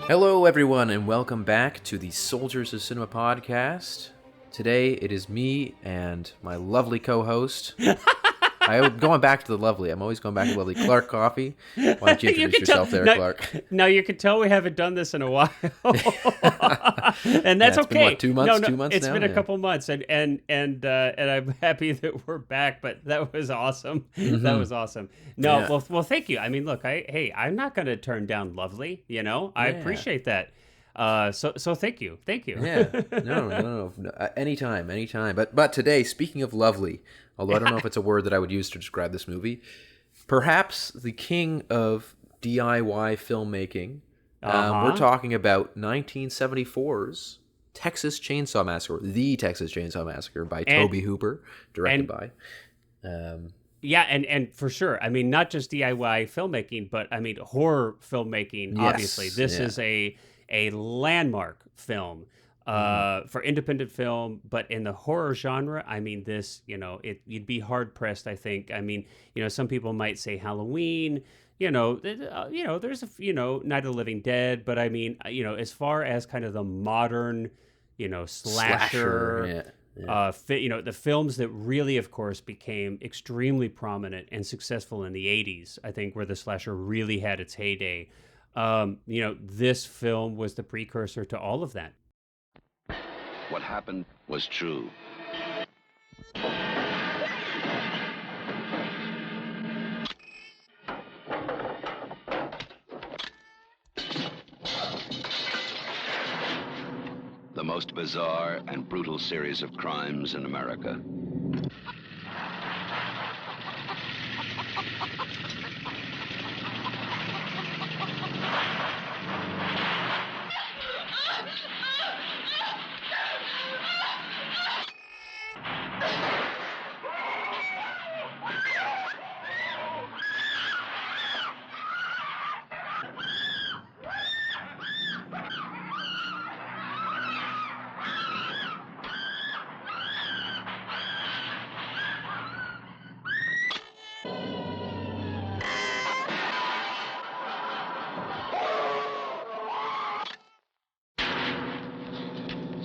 Hello, everyone, and welcome back to the Soldiers of Cinema podcast. Today, it is me and my lovely co-host. I'm going back to the lovely. I'm always going back to lovely Clark Coffee. Why don't you introduce yourself there, Clark? Now you can tell we haven't done this in a while, and that's It's okay. been, what, 2 months? No, 2 months it's now? been a Yeah. couple months, and I'm happy that we're back. But that was awesome. That was awesome. No, Yeah. well, thank you. I mean, look, I'm not going to turn down lovely. I Yeah. appreciate that. So thank you. Yeah. No. Anytime. But today, speaking of lovely, although I don't know if it's a word that I would use to describe this movie, perhaps the king of DIY filmmaking. We're talking about 1974's Texas Chainsaw Massacre, the Texas Chainsaw Massacre by Tobe Hooper, directed by. Yeah, and for sure. I mean, not just DIY filmmaking, but I mean horror filmmaking. Yes, Obviously, this yeah. is a landmark film for independent film, but in the horror genre, I mean, this you'd be hard pressed. I think. I mean, some people might say Halloween. There's Night of the Living Dead, but I mean, as far as kind of the modern, slasher. Yeah. The films that really, of course, became extremely prominent and successful in the 80s, I think, where the slasher really had its heyday. This film was the precursor to all of that. What happened was true. The most bizarre and brutal series of crimes in America.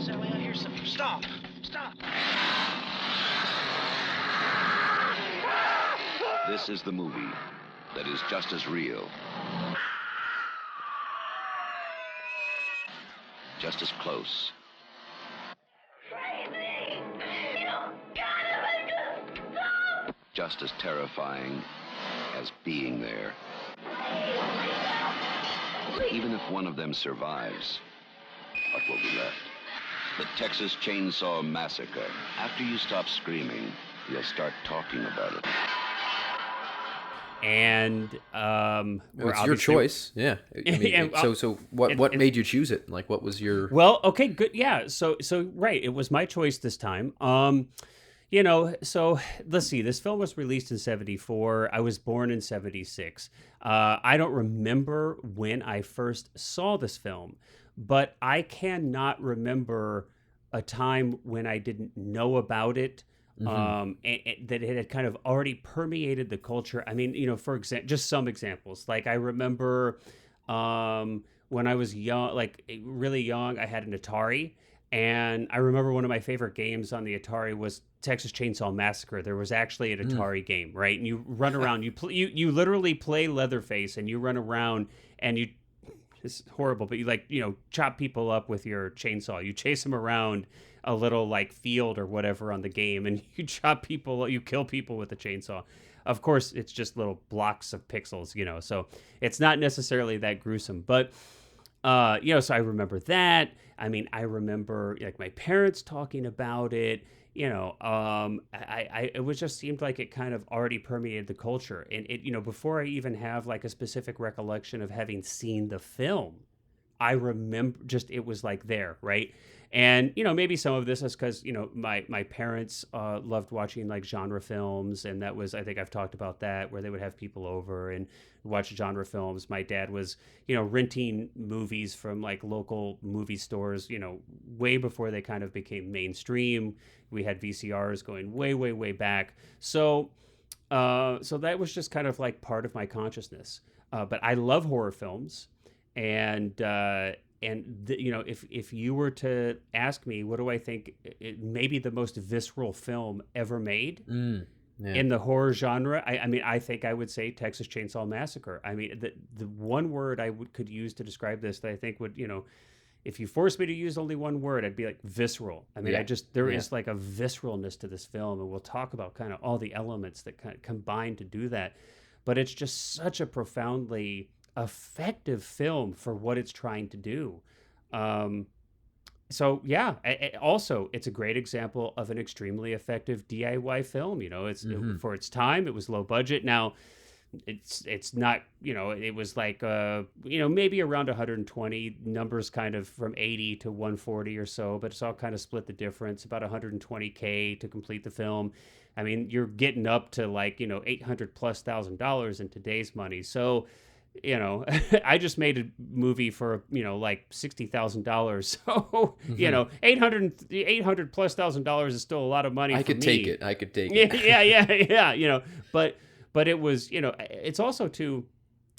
Sally, I hear something. Stop! This is the movie that is just as real, just as close, Crazy! You gotta make us stop! just as terrifying as being there. Even if one of them survives, what will be left? The Texas Chainsaw Massacre. After you stop screaming, you'll start talking about it. And It's your choice. Yeah. I mean, so what made you choose it? Like, what was your? Well, okay, good. Yeah. So right, it was my choice this time. So let's see. This film was released in 74. I was born in 76. I don't remember when I first saw this film, but I cannot remember a time when I didn't know about it. And that it had kind of already permeated the culture. I mean, for example, just some examples. Like I remember when I was young, like really young, I had an Atari. And I remember one of my favorite games on the Atari was Texas Chainsaw Massacre. There was actually an Atari game, right? And you run around, you literally play Leatherface, and you run around, and it's horrible, but you chop people up with your chainsaw. You chase them around a little like field or whatever on the game, and you you kill people with the chainsaw. Of course, it's just little blocks of pixels, so it's not necessarily that gruesome, but so I remember that. I mean, I remember like my parents talking about it. It was just seemed like it kind of already permeated the culture, and it before I even have like a specific recollection of having seen the film, I remember just it was like there, right? And maybe some of this is because my parents loved watching like genre films, and that was, I think I've talked about that, where they would have people over and watch genre films. My dad was renting movies from like local movie stores way before they kind of became mainstream. We had VCRs going way back, so that was just kind of like part of my consciousness. But I love horror films. You know, if you were to ask me, what do I think maybe the most visceral film ever made Yeah. in the horror genre? I mean, I think I would say Texas Chainsaw Massacre. I mean, the one word could use to describe this that I think would, you know, if you forced me to use only one word, I'd be like visceral. I mean, Yeah. there is like a visceralness to this film, and we'll talk about kind of all the elements that kind of combine to do that. But it's just such a profoundly effective film for what it's trying to do. Um, so yeah, also it's a great example of an extremely effective DIY film. You know, for its time, it was low budget. Now, it's not, you know, it was like you know, maybe around 120, numbers kind of from 80 to 140 or so, but it's all kind of split the difference, about 120K to complete the film. I mean, you're getting up to like, you know, $800,000+ in today's money. So, you know, I just made a movie for, you know, like $60,000. So, you know, $800,000+ is still a lot of money. I for could me. take it. I could take it. Yeah. You know, but it was, you know, it's also too.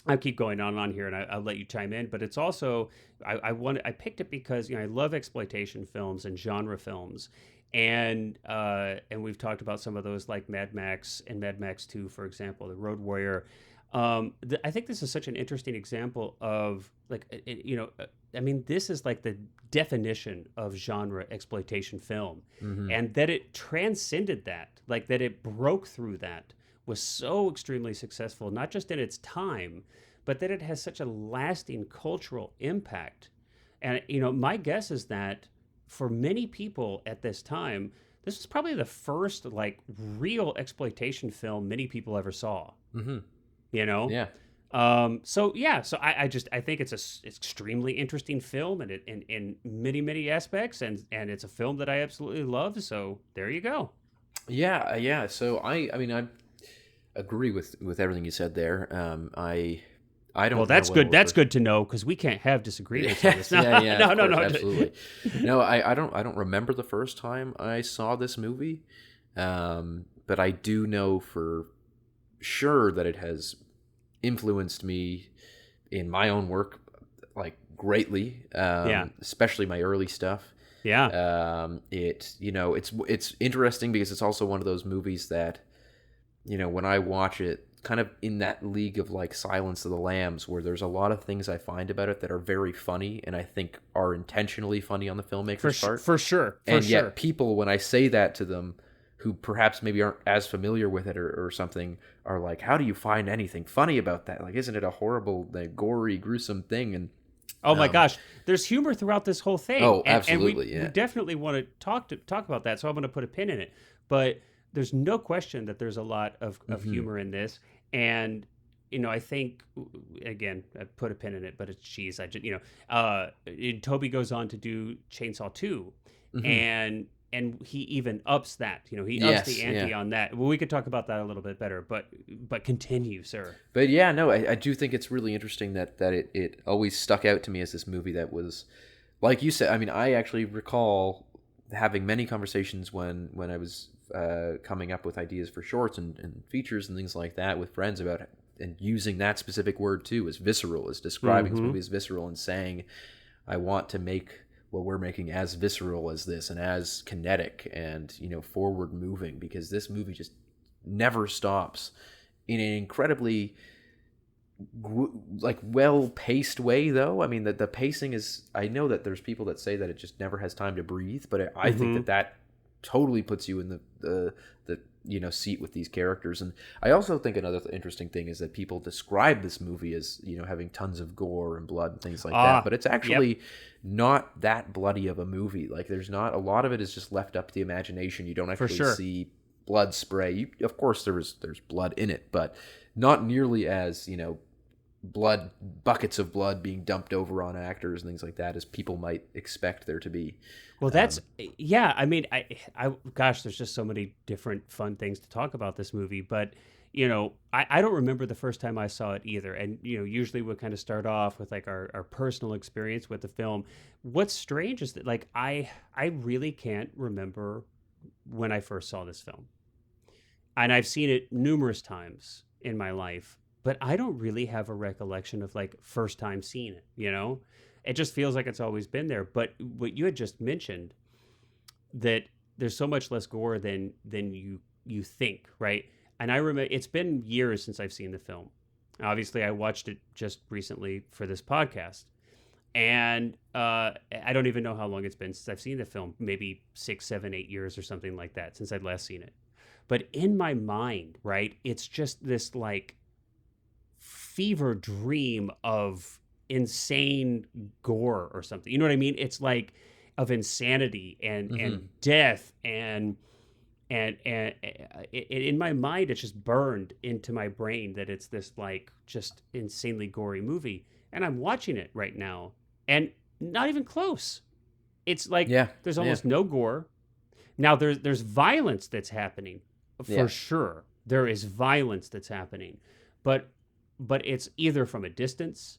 I keep going on and on here, and I'll let you chime in. But it's also, I picked it because, you know, I love exploitation films and genre films, and we've talked about some of those like Mad Max and Mad Max 2, for example, The Road Warrior. I think this is such an interesting example of like, you know, I mean, this is like the definition of genre exploitation film, and that it transcended that, like that it broke through that, was so extremely successful, not just in its time, but that it has such a lasting cultural impact. And, you know, my guess is that for many people at this time, this is probably the first like real exploitation film many people ever saw. You know? Yeah. So I think it's it's extremely interesting film, and in many aspects, and it's a film that I absolutely love. So there you go. Yeah. So I mean, I agree with everything you said there. I don't. Well, that's know good. That's good to know, because we can't have disagreements on this. No, no, absolutely. No, I don't remember the first time I saw this movie, but I do know for sure that it has influenced me in my own work, like greatly. Especially my early stuff. Yeah. It's interesting because it's also one of those movies that, you know, when I watch it, kind of in that league of like Silence of the Lambs, where there's a lot of things I find about it that are very funny, and I think are intentionally funny on the filmmaker's part. For sure. Yet people, when I say that to them, who perhaps maybe aren't as familiar with it or something, are like, how do you find anything funny about that? Like, isn't it a horrible, like, gory, gruesome thing? And oh my gosh, there's humor throughout this whole thing. Oh, absolutely, and we definitely want to talk about that, so I'm going to put a pin in it. But there's no question that there's a lot of humor in this, and, you know, I think, again, I put a pin in it, but it's cheese. Tobe goes on to do Chainsaw 2, and he even ups that. You know, he ups the ante on that. Well, we could talk about that a little bit better, but continue, sir. But yeah, no, I do think it's really interesting that it always stuck out to me as this movie that was, like you said, I mean, I actually recall having many conversations when I was coming up with ideas for shorts and features and things like that with friends about it, and using that specific word too, as visceral, as describing this movie as visceral, and saying, I want to make what we're making as visceral as this, and as kinetic and, you know, forward moving, because this movie just never stops in an incredibly like well-paced way, though. I mean, the pacing is, I know that there's people that say that it just never has time to breathe, but I think that totally puts you in the you know, seat with these characters. And I also think another interesting thing is that people describe this movie as, you know, having tons of gore and blood and things like that, but it's actually not that bloody of a movie. Like, there's not, a lot of it is just left up to the imagination. You don't actually see blood spray. Of course there's blood in it, but not nearly as, you know, buckets of blood being dumped over on actors and things like that as people might expect there to be. Well, that's I mean, I gosh, there's just so many different fun things to talk about this movie, but, you know, I don't remember the first time I saw it either. And, you know, usually we'll kind of start off with like our personal experience with the film. What's strange is that, like, I really can't remember when I first saw this film, and I've seen it numerous times in my life. but I don't really have a recollection of like first time seeing it, you know? It just feels like it's always been there. But what you had just mentioned, that there's so much less gore than you think, right? And I remember it's been years since I've seen the film. Obviously, I watched it just recently for this podcast. And I don't even know how long it's been since I've seen the film, maybe 6, 7, 8 years or something like that since I'd last seen it. But in my mind, right, it's just this like fever dream of insane gore or something. You know what I mean? It's like of insanity and death and in my mind, it's just burned into my brain that it's this like just insanely gory movie. And I'm watching it right now, and not even close. It's like there's almost no gore. Now there's violence that's happening for sure. There is violence that's happening, but it's either from a distance,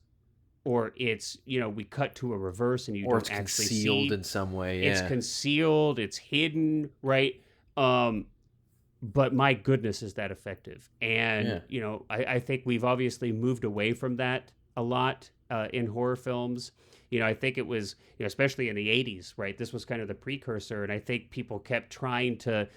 or it's, you know, we cut to a reverse and you don't actually see. Or it's concealed in some way. Yeah. It's concealed. It's hidden, right? But my goodness, is that effective? And you know, I think we've obviously moved away from that a lot in horror films. You know, I think it was, you know, especially in the 80s, right? This was kind of the precursor, and I think people kept trying to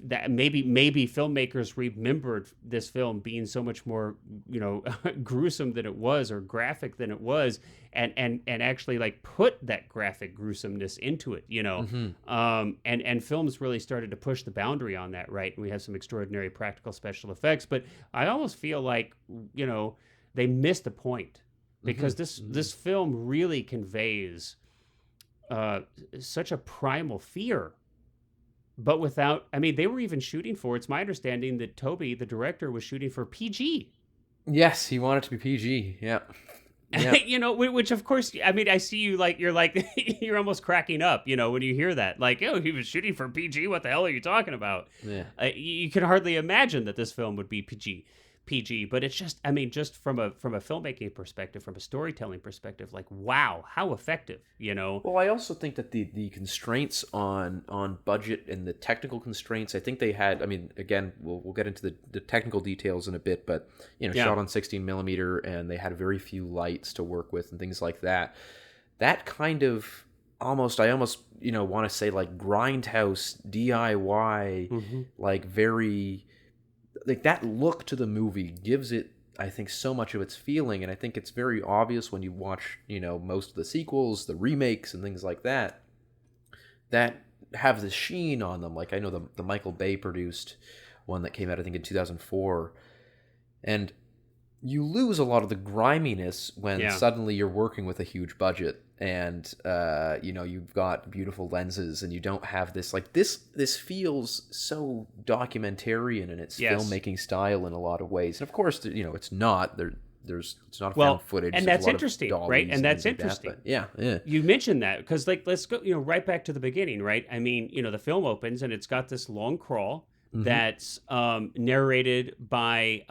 that maybe filmmakers remembered this film being so much more, you know, gruesome than it was, or graphic than it was, and actually like put that graphic gruesomeness into it, you know. And films really started to push the boundary on that, right? And we have some extraordinary practical special effects, but I almost feel like, you know, they missed the point, because this film really conveys such a primal fear. But without, I mean, they were even shooting for, it's my understanding that Tobe, the director, was shooting for PG. Yes, he wanted to be PG. Yeah. You know, which of course, I mean, I see you like, you're like, you're almost cracking up, you know, when you hear that. Like, oh, he was shooting for PG. What the hell are you talking about? Yeah. You can hardly imagine that this film would be PG. But it's just, I mean, just from a filmmaking perspective, from a storytelling perspective, like, wow, how effective, you know? Well, I also think that the constraints on budget and the technical constraints, I think they had, I mean, again, we'll get into the technical details in a bit, but, you know, shot on 16 millimeter, and they had very few lights to work with and things like that. That kind of I almost, you know, want to say like grindhouse DIY, like very, like that look to the movie gives it, I think, so much of its feeling, and I think it's very obvious when you watch, you know, most of the sequels, the remakes, and things like that, that have the sheen on them. Like I know the Michael Bay produced one that came out, I think, in 2004, and you lose a lot of the griminess when suddenly you're working with a huge budget, and you know, you've got beautiful lenses, and you don't have this like this feels so documentarian in its filmmaking style in a lot of ways. And of course, you know, it's not it's not found footage, and that's interesting, right? And that's interesting. Like that, yeah. You mentioned that because, like, let's go, you know, right back to the beginning, right? I mean, you know, the film opens and it's got this long crawl that's narrated by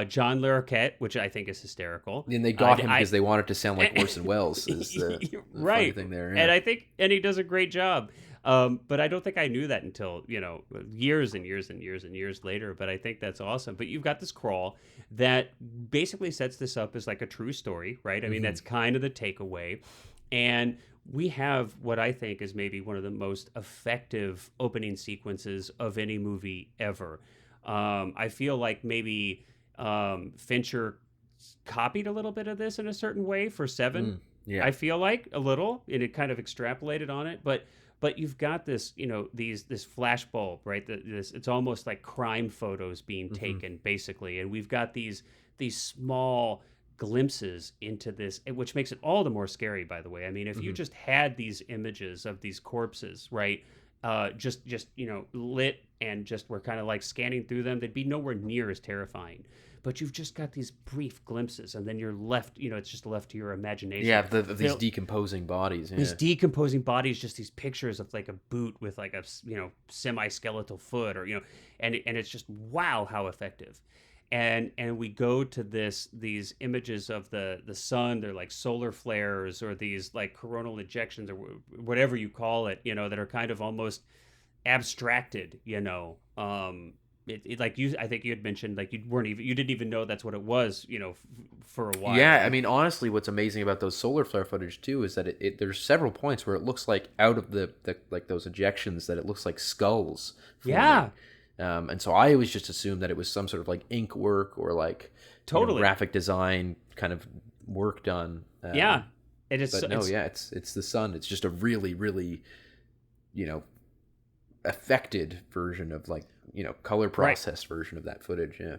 John Larroquette, which I think is hysterical. And they got him because they wanted to sound like Orson Welles. Is the funny thing there. Yeah. And I think, and he does a great job. But I don't think I knew that until, you know, years and years and years and years later. But I think that's awesome. But you've got this crawl that basically sets this up as like a true story, right? I mean, that's kind of the takeaway. And we have what I think is maybe one of the most effective opening sequences of any movie ever. I feel like maybe Fincher copied a little bit of this in a certain way for Seven. I feel like a little, and it kind of extrapolated on it, but you've got this, you know, this flash bulb, right? It's almost like crime photos being taken, basically, and we've got these small glimpses into this, which makes it all the more scary, by the way. I mean, if you just had these images of these corpses, right, just you know, lit, and just were kind of like scanning through them, they'd be nowhere near as terrifying. But you've just got these brief glimpses, and then you're left, you know, it's just left to your imagination. Yeah, these decomposing bodies. Yeah. These decomposing bodies, just these pictures of like a boot with like a, you know, semi-skeletal foot, or, you know, and it's just, wow, how effective. And we go to these images of the sun. They're like solar flares, or these like coronal ejections, or whatever you call it, you know, that are kind of almost abstracted, you know, like I think you had mentioned, like you didn't even know that's what it was, for a while. Yeah, I mean, honestly, what's amazing about those solar flare footage too is that there's several points where it looks like out of the like those ejections that it looks like skulls forming. Yeah. And so I always just assumed that it was some sort of like ink work or like Totally. graphic design kind of work done. Yeah. It is. But no, yeah, it's the sun. It's just a really, really, affected version of like color processed version of that footage. Yeah.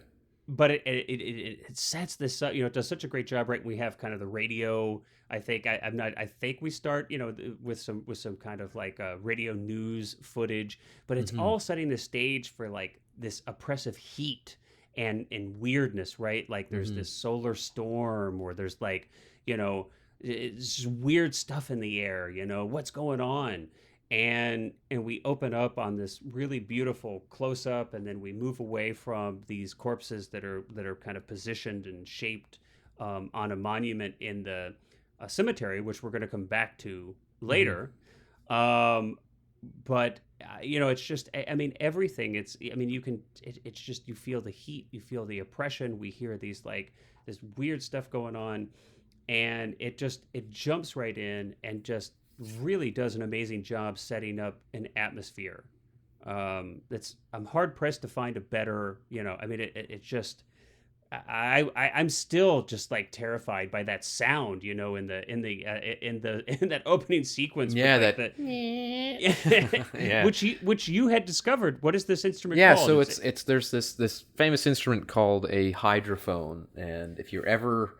But it sets this up, it does such a great job, right? We have kind of the radio. I think I think we start, with some kind of like radio news footage, but it's all setting the stage for like this oppressive heat and weirdness, right? Like there's this solar storm, or there's like, it's just weird stuff in the air, what's going on? And we open up on this really beautiful close up, and then we move away from these corpses that are kind of positioned and shaped on a monument in the cemetery, which we're going to come back to later. But it's just, I mean, everything. It's just, you feel the heat, you feel the oppression. We hear this weird stuff going on, and it jumps right in and just really does an amazing job setting up an atmosphere. I'm hard pressed to find a better, it's just, I'm still just like terrified by that sound, in that opening sequence. Yeah, yeah. which you had discovered. What is this instrument called? So there's this famous instrument called a hydrophone, and if you're ever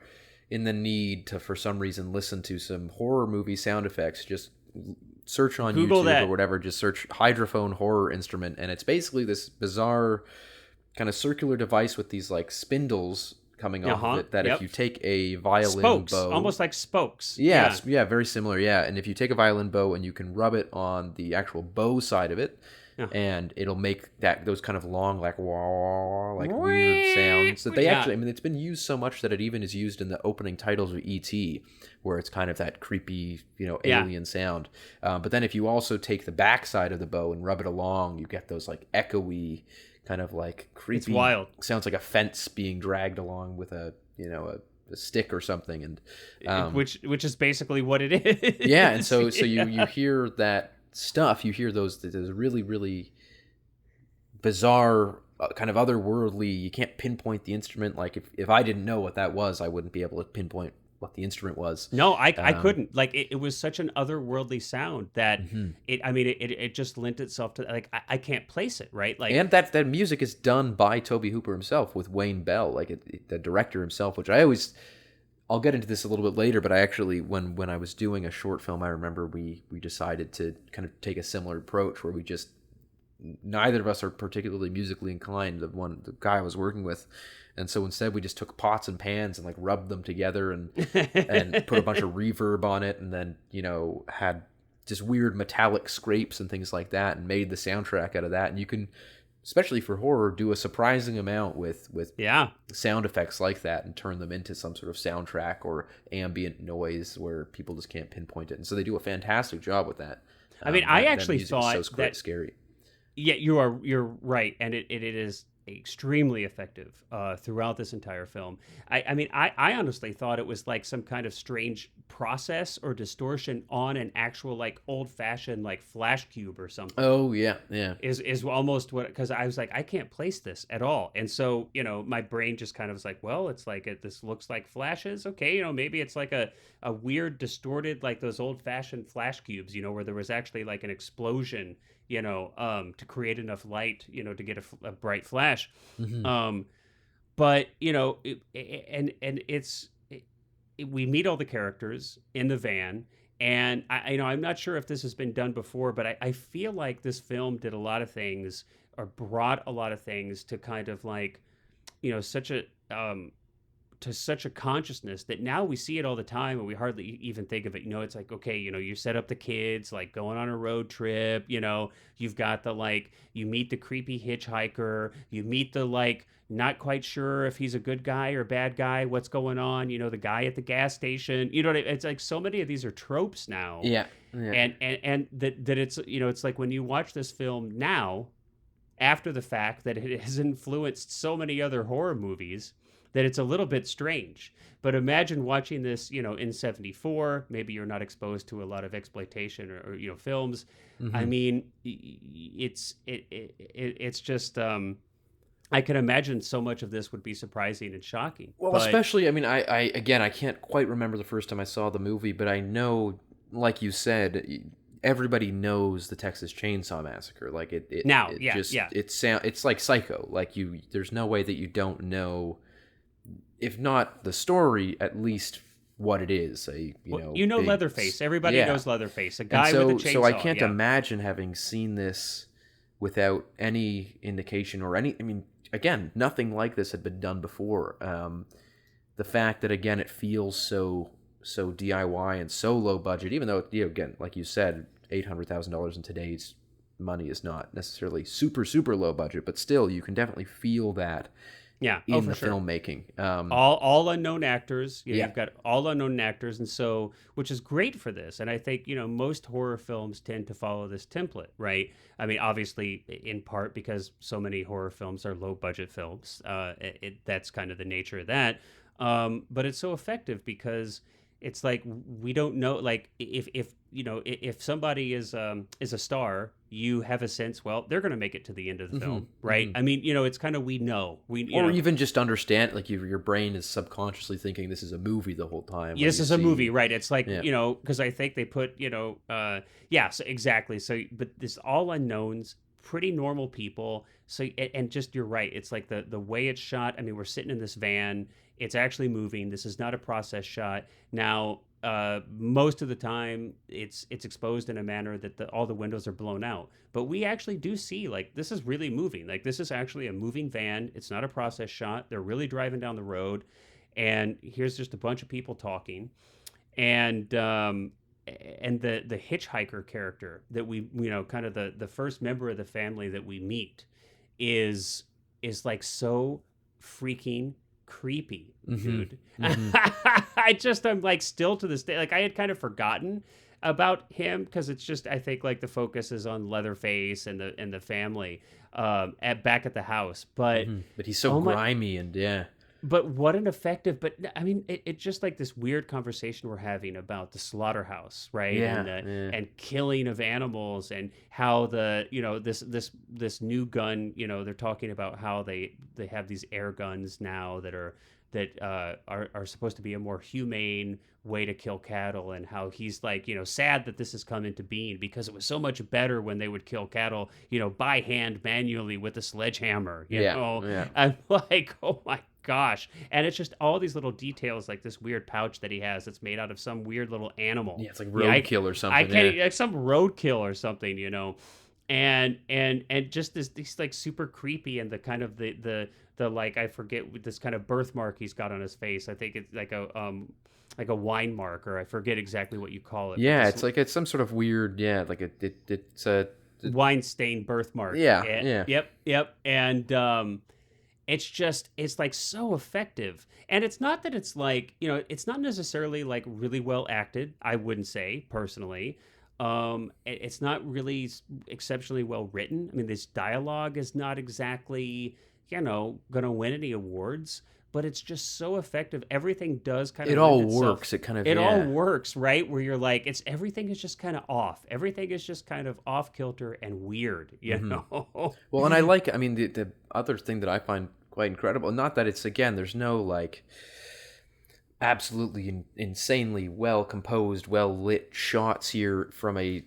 in the need to, for some reason, listen to some horror movie sound effects, just search on Google YouTube that. or whatever, just search hydrophone horror instrument, and it's basically this bizarre kind of circular device with these like spindles coming off of it that if you take a violin spokes, bow, almost like spokes. Yeah, very similar, yeah. And if you take a violin bow and you can rub it on the actual bow side of it, and it'll make those kind of long, like wah, like weird sounds that they actually. I mean, it's been used so much that it even is used in the opening titles of E.T., where it's kind of that creepy, alien sound. But then if you also take the back side of the bow and rub it along, you get those like echoey, kind of like creepy. It's wild. Sounds like a fence being dragged along with a stick or something, and which is basically what it is. Yeah, and so you hear that stuff, you hear those really, really bizarre, kind of otherworldly. You can't pinpoint the instrument. Like if I didn't know what that was, I wouldn't be able to pinpoint what the instrument was. No, I couldn't. Like it was such an otherworldly sound that it just lent itself to, like, I can't place it, right? Like, and that music is done by Tobe Hooper himself with Wayne Bell, like the director himself, which I'll get into this a little bit later, but I actually, when I was doing a short film, I remember we decided to kind of take a similar approach where we just, neither of us are particularly musically inclined, the guy I was working with, and so instead we just took pots and pans and like rubbed them together and put a bunch of reverb on it, and then had just weird metallic scrapes and things like that, and made the soundtrack out of that. And you can, especially for horror, do a surprising amount with sound effects like that and turn them into some sort of soundtrack or ambient noise where people just can't pinpoint it. And so they do a fantastic job with that. I mean, I actually thought so that scary. Yeah, you're right, and it is extremely effective throughout this entire film. I mean, I honestly thought it was like some kind of strange process or distortion on an actual like old-fashioned like flash cube or something. Oh yeah is almost what, because I was like, I can't place this at all, and so my brain just kind of was like, well, it's like this looks like flashes, okay, maybe it's like a weird distorted, like those old-fashioned flash cubes, where there was actually like an explosion to create enough light, to get a bright flash. But we meet all the characters in the van, and I'm not sure if this has been done before, but I feel like this film did a lot of things, or brought a lot of things to kind of like, such a consciousness that now we see it all the time and we hardly even think of it. It's like, okay, you set up the kids like going on a road trip, you've got the, like, you meet the creepy hitchhiker, you meet the, like, not quite sure if he's a good guy or bad guy, what's going on, the guy at the gas station, it's like so many of these are tropes now. Yeah. And that it's, it's like when you watch this film now, after the fact that it has influenced so many other horror movies that it's a little bit strange. But imagine watching this, in 74, maybe you're not exposed to a lot of exploitation or films. I mean, it's just, I can imagine so much of this would be surprising and shocking. Well, but, especially, I mean, I can't quite remember the first time I saw the movie, but I know, like you said, everybody knows the Texas Chainsaw Massacre. Like it's like Psycho. Like there's no way that you don't know, if not the story, at least what it is. Big, Leatherface. Everybody knows Leatherface. A guy with a chainsaw. So I can't imagine having seen this without any indication or any. I mean, again, nothing like this had been done before. The fact that again it feels so DIY and so low budget, even though again, like you said, $800,000 in today's money is not necessarily super low budget, but still you can definitely feel that. Yeah, in the filmmaking. All unknown actors. You've got all unknown actors, and so which is great for this. And I think most horror films tend to follow this template, right? I mean, obviously, in part because so many horror films are low budget films. That's kind of the nature of that. But it's so effective because it's like we don't know. Like if somebody is a star, you have a sense, well, they're going to make it to the end of the film, right? I mean, it's kind of we know. Even just understand, like your brain is subconsciously thinking this is a movie the whole time. Yes, it's a movie, right? It's like, because I think they put, so exactly. So, but this all unknowns, pretty normal people. So, and just, you're right. It's like the way it's shot. I mean, we're sitting in this van. It's actually moving. This is not a process shot. Now, most of the time it's exposed in a manner that all the windows are blown out, but we actually do see like this is really moving. Like this is actually a moving van. It's not a process shot. They're really driving down the road, and here's just a bunch of people talking, and the hitchhiker character that we kind of the first member of the family that we meet is like so freaking creepy, dude. I'm like still to this day, like I had kind of forgotten about him because it's just, I think like the focus is on Leatherface and the family back at the house, but he's so grimy and But what an effective, but I mean, it just like this weird conversation we're having about the slaughterhouse, right? And killing of animals, and how this new gun, they're talking about how they have these air guns now that are supposed to be a more humane way to kill cattle, and how he's like, sad that this has come into being because it was so much better when they would kill cattle, by hand manually with a sledgehammer, you know? I'm like, oh my gosh. And it's just all these little details, like this weird pouch that he has that's made out of some weird little animal. Yeah, it's like roadkill or something. I can't, like some roadkill or something, and just these like super creepy, and the kind of the like, I forget this kind of birthmark he's got on his face. I think it's like a wine mark, or I forget exactly what you call it. Yeah, it's some sort of weird, like it's a wine stained birthmark. Yeah. Yep. And it's like so effective. And it's not that it's like, it's not necessarily like really well acted, I wouldn't say personally. It's not really exceptionally well written. I mean, this dialogue is not exactly, gonna win any awards, but it's just so effective. Everything does kind of it all works. It all works, right? Where you're like, everything is just kind of off. Everything is just kind of off kilter and weird, you know? Well, and the other thing that I find quite incredible, not that it's, again, there's no like absolutely insanely well composed, well lit shots here from a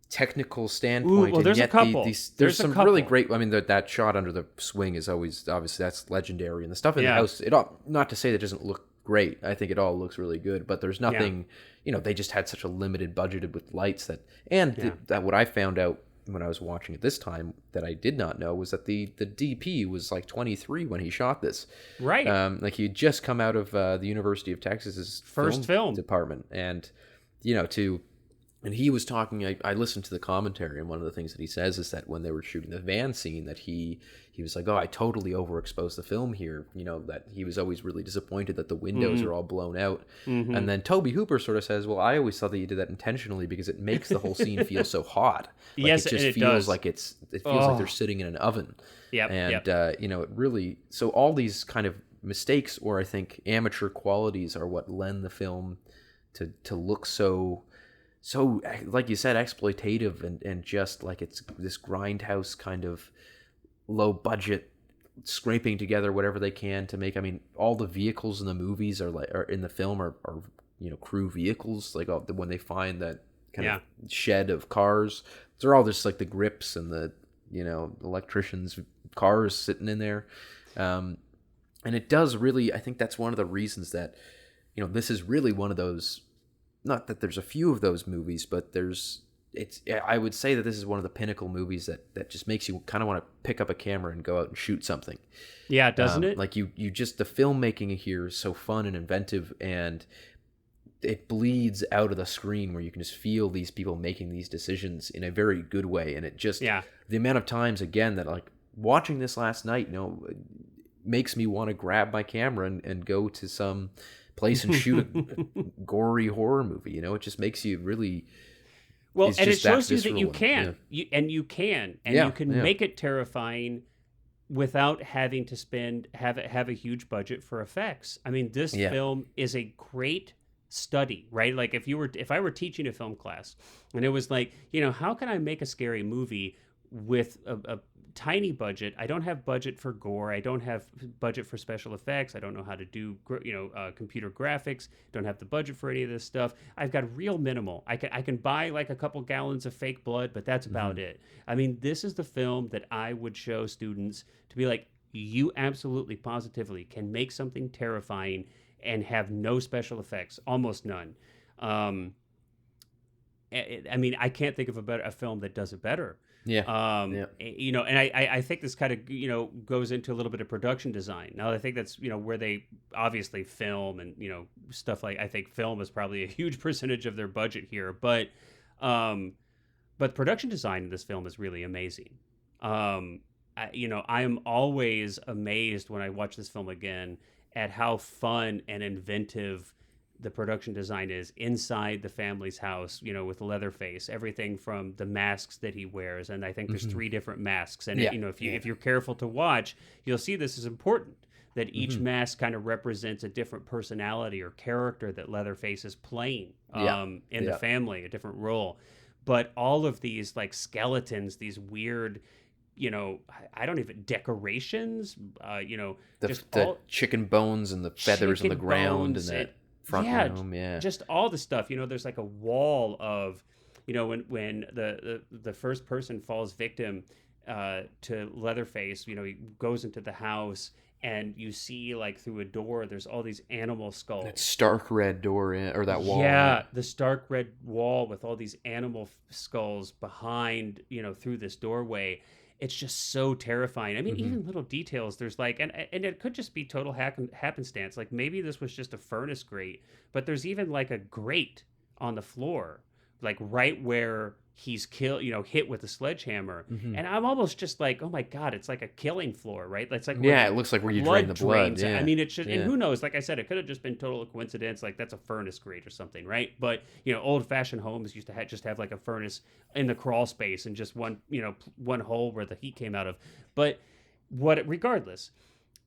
technical standpoint. Ooh, well, there's a couple. There's some really great. I mean, that shot under the swing is always, obviously that's legendary, and the stuff in the house. Not to say that it doesn't look great. I think it all looks really good, but there's nothing. They just had such a limited budgeted with lights that what I found out when I was watching it this time that I did not know was that the DP was like 23 when he shot this. Right. Like he'd just come out of the University of Texas's first film department, and to And he was talking. I listened to the commentary, and one of the things that he says is that when they were shooting the van scene, that he was like, "Oh, I totally overexposed the film here." You know, that he was always really disappointed that the windows are all blown out. And then Tobe Hooper sort of says, "Well, I always thought that you did that intentionally because it makes the whole scene feel so hot. Like Yes, it just and it feels does. like it feels like they're sitting in an oven." Yep, And you know, it really. So all these kind of mistakes, or I think amateur qualities, are what lend the film to look so like you said, exploitative, and just like it's this grindhouse kind of low budget scraping together whatever they can to make. I mean, all the vehicles in the movies are in the film are you know, crew vehicles. Like when they find that kind of shed of cars, they're all just like the grips and the, you know, electricians' cars sitting in there. And it does really, I think that's one of the reasons that, you know, this is really one of those, not that there's a few of those movies, but I would say that this is one of the pinnacle movies that just makes you kind of want to pick up a camera and go out and shoot something. Yeah, doesn't it? Like you just, the filmmaking here is so fun and inventive, and it bleeds out of the screen where you can just feel these people making these decisions in a very good way. And it just, the amount of times, again, that like watching this last night, you know, makes me want to grab my camera and go to some place and shoot a gory horror movie. You know, it just makes you really, well, and it shows you that you can, yeah. you can make it terrifying without having to have a huge budget for effects. I mean, this film is a great study, right? Like if I were teaching a film class and it was like, you know, how can I make a scary movie with a tiny budget? I don't have budget for gore. I don't have budget for special effects. I don't know how to do, you know, computer graphics. Don't have the budget for any of this stuff. I've got real minimal. I can buy like a couple gallons of fake blood, but that's about it. I mean, this is the film that I would show students to be like, you absolutely positively can make something terrifying and have no special effects, almost none. I mean, I can't think of a film that does it better. You know, and I think this kind of, you know, goes into a little bit of production design. Now, I think that's, you know, where they obviously film and, you know, stuff like, I think film is probably a huge percentage of their budget here, but production design in this film is really amazing. You know, I am always amazed when I watch this film again at how fun and inventive the production design is inside the family's house, you know, with Leatherface, everything from the masks that he wears. And I think there's 3 different masks. And, you know, if you're careful to watch, you'll see this is important, that each mask kind of represents a different personality or character that Leatherface is playing in the family, a different role. But all of these like skeletons, these weird, you know, I don't even, decorations, you know, the chicken bones and the feathers on the ground and that front room, just all the stuff. You know, there's like a wall of, you know, when the first person falls victim to Leatherface, you know, he goes into the house and you see like through a door, there's all these animal skulls. That stark red door or that wall. Yeah, the stark red wall with all these animal skulls behind, you know, through this doorway. It's just so terrifying. I mean, even little details. There's like, and it could just be total happenstance. Like maybe this was just a furnace grate, but there's even like a grate on the floor, like right where he's hit with a sledgehammer. And I'm almost just like, oh my God, it's like a killing floor, right? It's like, it looks like where you drain the blood. Yeah. I mean, it should, and who knows? Like I said, it could have just been total coincidence. Like that's a furnace grate or something, right? But you know, old fashioned homes used to just have like a furnace in the crawl space and just one hole where the heat came out of. But regardless.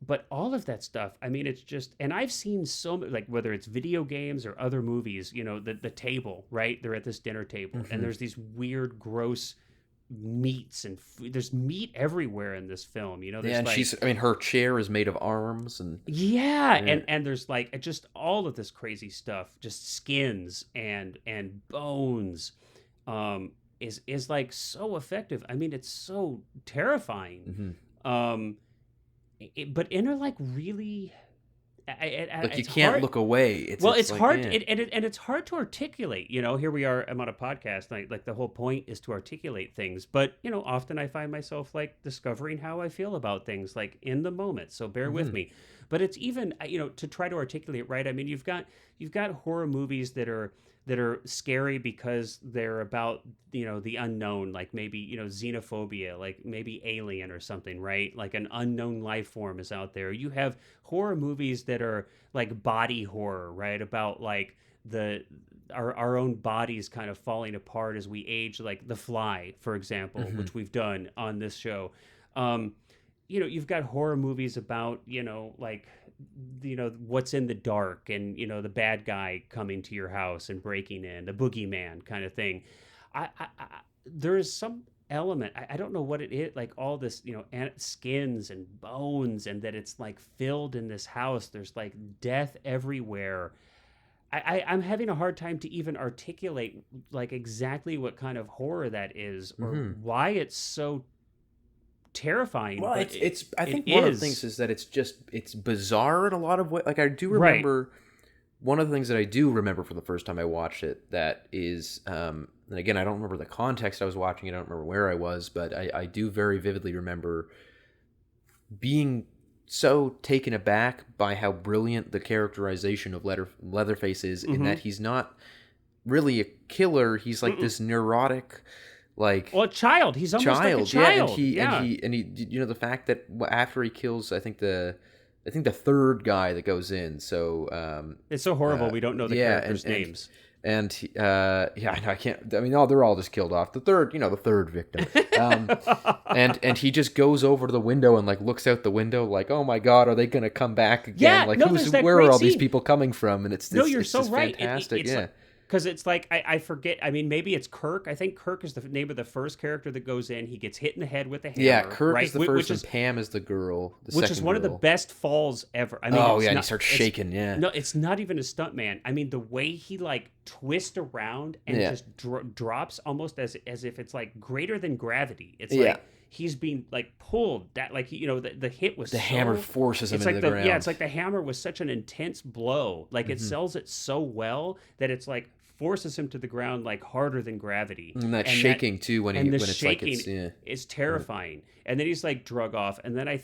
But all of that stuff, I mean, it's just, and I've seen so many, like whether it's video games or other movies, you know, the table, right? They're at this dinner table and there's these weird, gross meats and food. There's meat everywhere in this film, you know? There's and her chair is made of arms and. And there's like just all of this crazy stuff, just skins and bones, is like so effective. I mean, it's so terrifying. But in a like really, like you can't look away. It's hard, and it's hard to articulate. You know, here we are. I'm on a podcast. Like the whole point is to articulate things. But you know, often I find myself like discovering how I feel about things, like in the moment. So bear with me. But it's even, you know, to try to articulate right. I mean, you've got horror movies that are that are scary because they're about, the unknown, like maybe, xenophobia, like maybe Alien or something, right? Like an unknown life form is out there. You have horror movies that are like body horror, right? About like our own bodies kind of falling apart as we age, like The Fly, for example, which we've done on this show. You've got horror movies about, like, what's in the dark and, the bad guy coming to your house and breaking in, the boogeyman kind of thing. There is some element, I don't know what it is, like all this, skins and bones, and that it's like filled in this house. There's like death everywhere. I'm having a hard time to even articulate like exactly what kind of horror that is, or why it's so terrifying. Well, but it's I think it one of is. the things is that it's bizarre in a lot of ways. Like I do remember one of the things that I do remember from the first time I watched it, that is, and again, I don't remember the context I was watching it, I don't remember where I was, but I do very vividly remember being so taken aback by how brilliant the characterization of Leatherface is, in that he's not really a killer. He's like this neurotic, like, well, a child. He's almost like a child. And he, the fact that after he kills, I think the third guy that goes in. So it's so horrible. We don't know the characters' names. And I can't. I mean, they're all just killed off. The third victim. And he just goes over to the window and like looks out the window, like, oh my God, are they gonna come back again? Yeah, like, no, where are all these people coming from? And it's you're so right. Fantastic. Because it's like, I forget, I mean, maybe it's Kirk. I think Kirk is the name of the first character that goes in. He gets hit in the head with a hammer. Yeah, Kirk right? is the first, and Pam is the girl. Which is one of the best falls ever. I mean, and he starts shaking, No, it's not even a stunt man. I mean, the way he like twists around and just drops almost as if it's like greater than gravity. It's like he's being like pulled, that like, the hit was the hammer forces him into the ground. Yeah, it's like the hammer was such an intense blow. Like it sells it so well that it's like forces him to the ground like harder than gravity. And that shaking too, when it's shaking like is terrifying. And then he's like drug off, and then I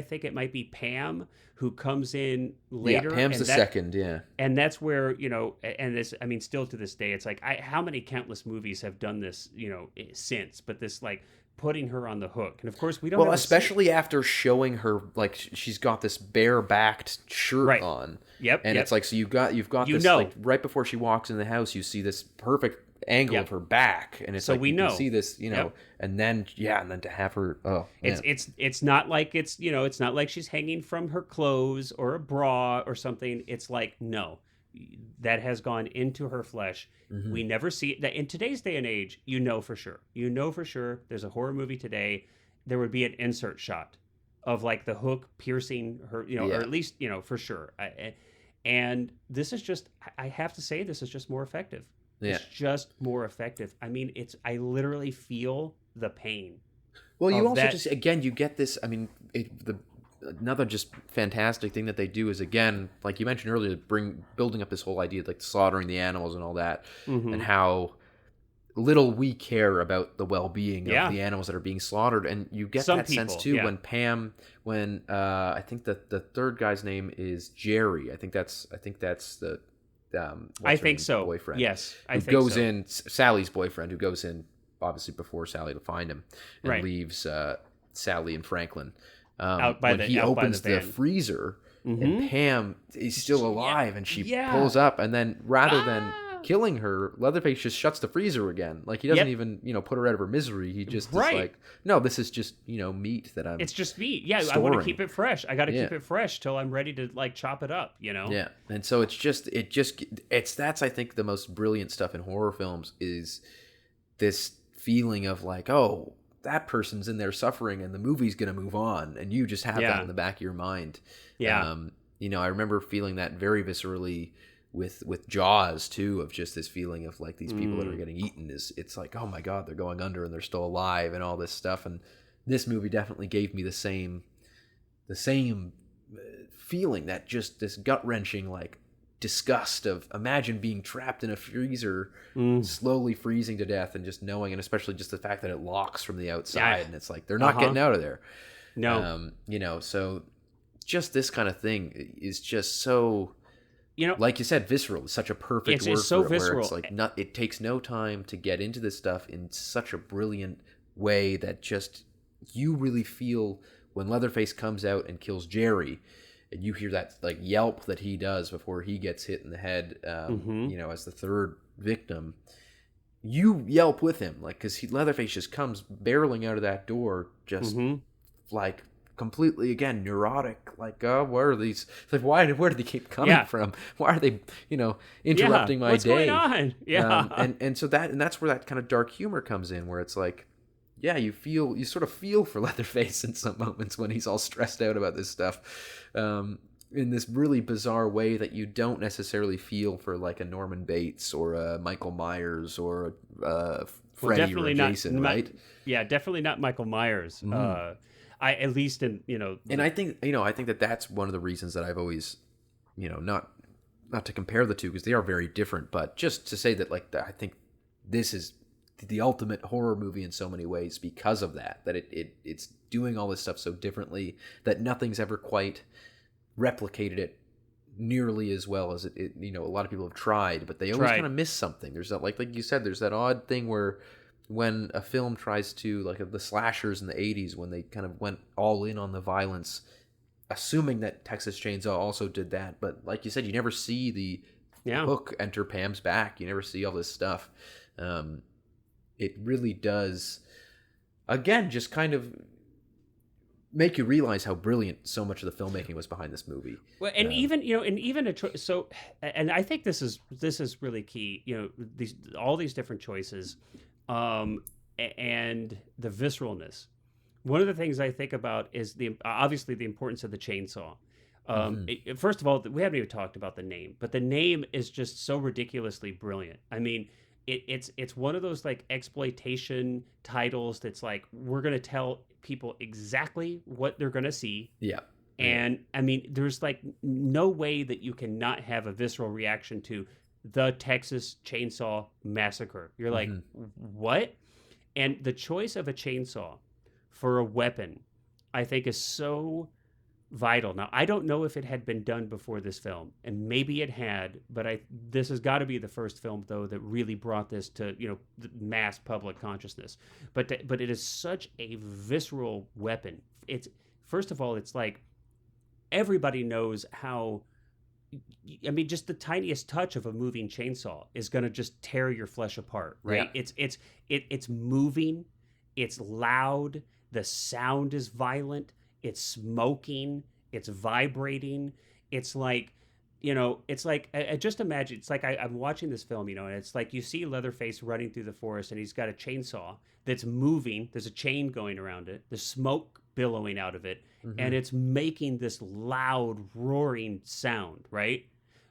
think it might be Pam who comes in later. Yeah, Pam's the second, and that's where, and this, I mean, still to this day, it's like how many countless movies have done this, since, but this like putting her on the hook. And of course we don't. Well, especially after showing her, like, she's got this bare-backed shirt on. Yep. And it's like, so you've got this, like, right before she walks in the house, you see this perfect angle of her back, and it's so like you can see this, and then to have her, it's not like it's not like she's hanging from her clothes or a bra or something. It's like, no, that has gone into her flesh. We never see it. In today's day and age, for sure, there's a horror movie today, there would be an insert shot of like the hook piercing her, or at least, for sure. And this is just, I have to say, this is just more effective. It's just more effective. I mean, I literally feel the pain. Well, you also just, again, you get this, I mean, another just fantastic thing that they do is, again, like you mentioned earlier, building up this whole idea of like slaughtering the animals and all that, and how little we care about the well-being of the animals that are being slaughtered. And you get that sense too when Pam, I think the third guy's name is Jerry. I think that's the I think so. Boyfriend. Yes, I think goes in, Sally's boyfriend, who goes in obviously before Sally to find him, and leaves Sally and Franklin. When he opens the freezer, and Pam is still alive, and she pulls up, and then rather than killing her, Leatherface just shuts the freezer again. Like, he doesn't even, put her out of her misery. He just is like, no, this is just, meat that I'm. It's just meat. Yeah, storing. I want to keep it fresh. I got to keep it fresh till I'm ready to like chop it up. Yeah, and so that's I think the most brilliant stuff in horror films is this feeling of like, oh, that person's in there suffering, and the movie's gonna move on, and you just have that in the back of your mind. Yeah, I remember feeling that very viscerally with Jaws too, of just this feeling of like these people that are getting eaten, it's like, oh my God, they're going under and they're still alive and all this stuff. And this movie definitely gave me the same feeling, that just this gut-wrenching like disgust of, imagine being trapped in a freezer, slowly freezing to death, and just knowing, and especially just the fact that it locks from the outside, and it's like they're not getting out of there. No, so just this kind of thing is just so like you said, visceral is such a perfect word it's so for it, where visceral. it's like it takes no time to get into this stuff in such a brilliant way that just you really feel when Leatherface comes out and kills Jerry, and you hear that like yelp that he does before he gets hit in the head, as the third victim. You yelp with him, like, because Leatherface just comes barreling out of that door, just like completely again neurotic. Like, oh, where are these? Like, where do they keep coming from? Why are they, interrupting my What's day? going on? Yeah, and so that's where that kind of dark humor comes in, where it's like, yeah, you sort of feel for Leatherface in some moments when he's all stressed out about this stuff. In this really bizarre way that you don't necessarily feel for like a Norman Bates or a Michael Myers or a Freddy or a Jason, right? Yeah, definitely not Michael Myers. I at least in And I think that's one of the reasons that I've always, not to compare the two because they are very different, but just to say that like I think this is the ultimate horror movie in so many ways because of that it's doing all this stuff so differently that nothing's ever quite replicated it nearly as well as it a lot of people have tried, but they always kind of miss something. There's that like you said, there's that odd thing where when a film tries to, like the slashers in the 80s, when they kind of went all in on the violence, assuming that Texas Chainsaw also did that, but like you said, you never see the hook enter Pam's back, you never see all this stuff. It really does again just kind of make you realize how brilliant so much of the filmmaking was behind this movie. Well, and and I think this is really key. All these different choices, and the visceralness. One of the things I think about is obviously the importance of the chainsaw. First of all, we haven't even talked about the name, but the name is just so ridiculously brilliant. I mean, it's one of those like exploitation titles that's like, we're going to tell people exactly what they're going to see. Yeah. And I mean, there's like no way that you cannot have a visceral reaction to the Texas Chainsaw Massacre. You're like, what? And the choice of a chainsaw for a weapon, I think, is so vital. Now, I don't know if it had been done before this film, and maybe it had, but this has got to be the first film, though, that really brought this to the mass public consciousness. But it is such a visceral weapon. It's first of all, it's like everybody knows how. I mean, just the tiniest touch of a moving chainsaw is going to just tear your flesh apart, right? Yeah. It's moving, it's loud, the sound is violent. It's smoking, it's vibrating. It's like, it's like, I just imagine, it's like I'm watching this film, and it's like you see Leatherface running through the forest and he's got a chainsaw that's moving. There's a chain going around it. There's smoke billowing out of it. And it's making this loud, roaring sound, right?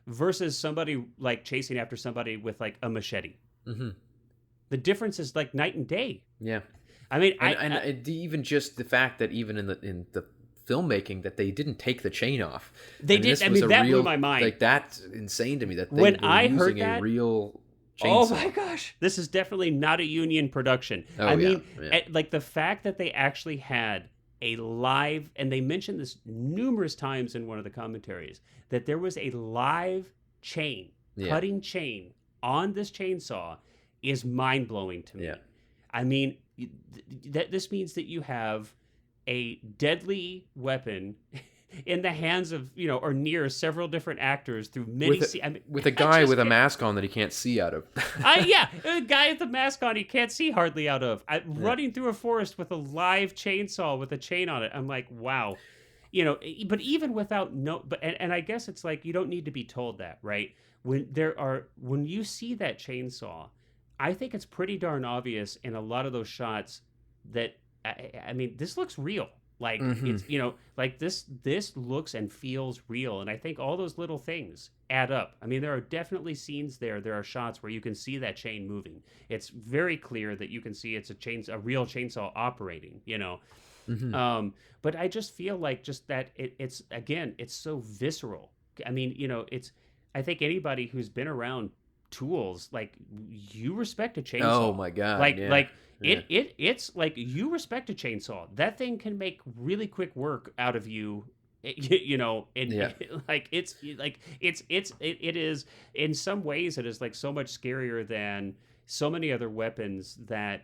Versus somebody like chasing after somebody with like a machete. The difference is like night and day. Yeah. I mean, even just the fact that even in the filmmaking that they didn't take the chain off. They did. I mean, that blew my mind. Like, that's insane to me that they when were I using heard that, a real chainsaw. Oh my gosh, this is definitely not a union production. I mean, like the fact that they actually had a live, and they mentioned this numerous times in one of the commentaries, that there was a live chain, cutting chain on this chainsaw, is mind-blowing to me. Yeah. I mean, this means that you have a deadly weapon in the hands of, or near several different actors through many... with a guy with a mask on that he can't see out of. A guy with a mask on he can't see hardly out of. Running through a forest with a live chainsaw with a chain on it. I'm like, wow. But even without and I guess it's like, you don't need to be told that, right? When you see that chainsaw, I think it's pretty darn obvious in a lot of those shots that, I mean, this looks real. Like, it's, like this looks and feels real. And I think all those little things add up. I mean, there are definitely scenes there are shots where you can see that chain moving. It's very clear that you can see it's a real chainsaw operating, but I just feel like just that it's so visceral. I mean, I think anybody who's been around tools, like, you respect a chainsaw. Oh my god! It's like, you respect a chainsaw. That thing can make really quick work out of you Yeah. It is in some ways it is like so much scarier than so many other weapons that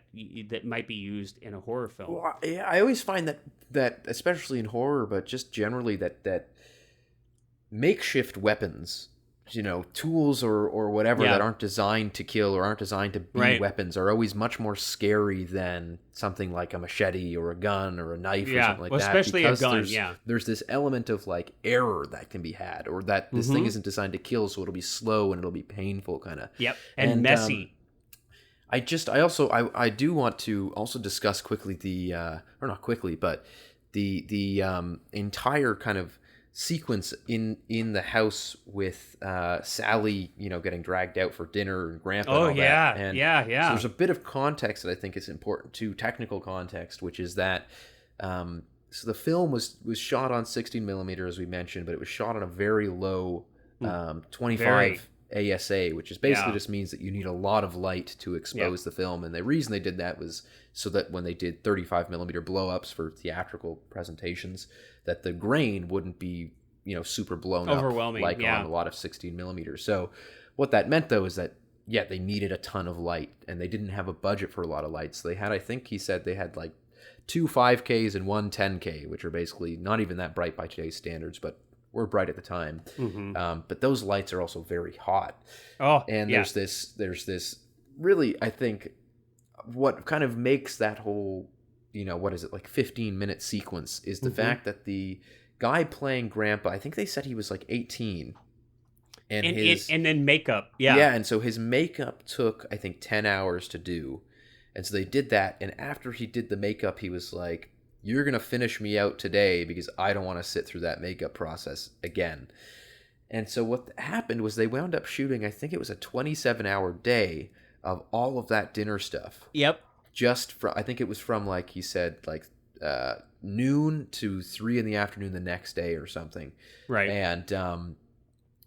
might be used in a horror film. Well, I always find that especially in horror, but just generally that makeshift weapons, tools or whatever that Yeah, aren't designed to kill or aren't designed to be right. weapons are always much more scary than something like a machete or a gun or a knife or Yeah, something like well, that, especially a because gun. there's Yeah. there's this element of like error that can be had, or that this thing isn't designed to kill, so it'll be slow and it'll be painful kind of. Yep, and And messy. I do want to also discuss quickly or not quickly, but the entire kind of sequence in the house with Sally, getting dragged out for dinner and Grandpa and Oh all that. yeah, And yeah, so yeah. there's a bit of context that I think is important too, technical context, which is that so the film was shot on 16 millimeter, as we mentioned, but it was shot on a very low 25 ASA, which is basically Yeah. just means that you need a lot of light to expose the film. And the reason they did that was so that when they did 35 millimeter blow-ups for theatrical presentations, that the grain wouldn't be, super blown Overwhelming, up like yeah. on a lot of 16 millimeters. So what that meant though is that they needed a ton of light, and they didn't have a budget for a lot of lights. So they had, I think he said they had like 2 5Ks and 1 10K, which are basically not even that bright by today's standards, but were bright at the time. But those lights are also very hot. Oh, And yeah. there's this really, I think, what kind of makes that whole, what is it, like 15-minute sequence is the fact that the guy playing Grandpa, I think they said he was like 18. And and then makeup. Yeah. yeah, and so his makeup took, I think, 10 hours to do. And so they did that, and after he did the makeup, he was like, "You're going to finish me out today because I don't want to sit through that makeup process again." And so what happened was they wound up shooting, I think it was a 27-hour day of all of that dinner stuff. Yep. Just from, I think it was from, like he said, like noon to 3 in the afternoon the next day or something. Right. And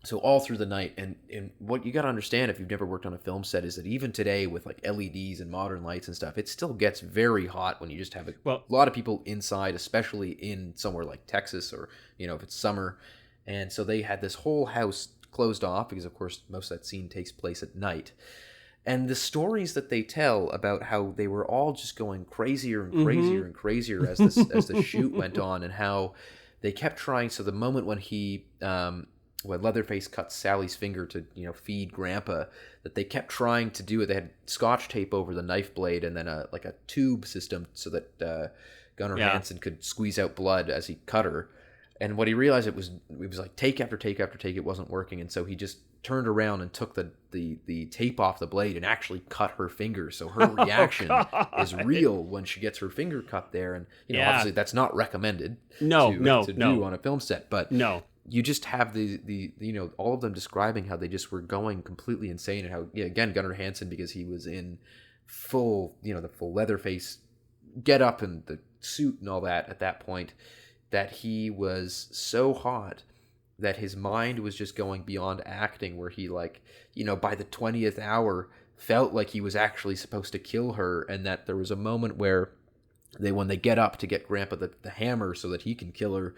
so all through the night. And what you got to understand if you've never worked on a film set is that even today with like LEDs and modern lights and stuff, it still gets very hot when you just have a lot of people inside, especially in somewhere like Texas or, if it's summer. And so they had this whole house closed off because, of course, most of that scene takes place at night. And the stories that they tell about how they were all just going crazier and crazier and crazier as the shoot went on, and how they kept trying. So the moment when when Leatherface cuts Sally's finger to feed Grandpa, that they kept trying to do it. They had Scotch tape over the knife blade and then a tube system so that Gunnar Hansen could squeeze out blood as he cut her. And what he realized it was like take after take after take, it wasn't working, and so he just turned around and took the tape off the blade and actually cut her finger. So her reaction is real when she gets her finger cut there, and obviously that's not recommended to do on a film set, but no. You just have the all of them describing how they just were going completely insane, and how again Gunnar Hansen, because he was in full the full Leatherface get up and the suit and all that at that point, that he was so hot that his mind was just going beyond acting, where he by the 20th hour felt like he was actually supposed to kill her, and that there was a moment where when they get up to get Grandpa the hammer so that he can kill her,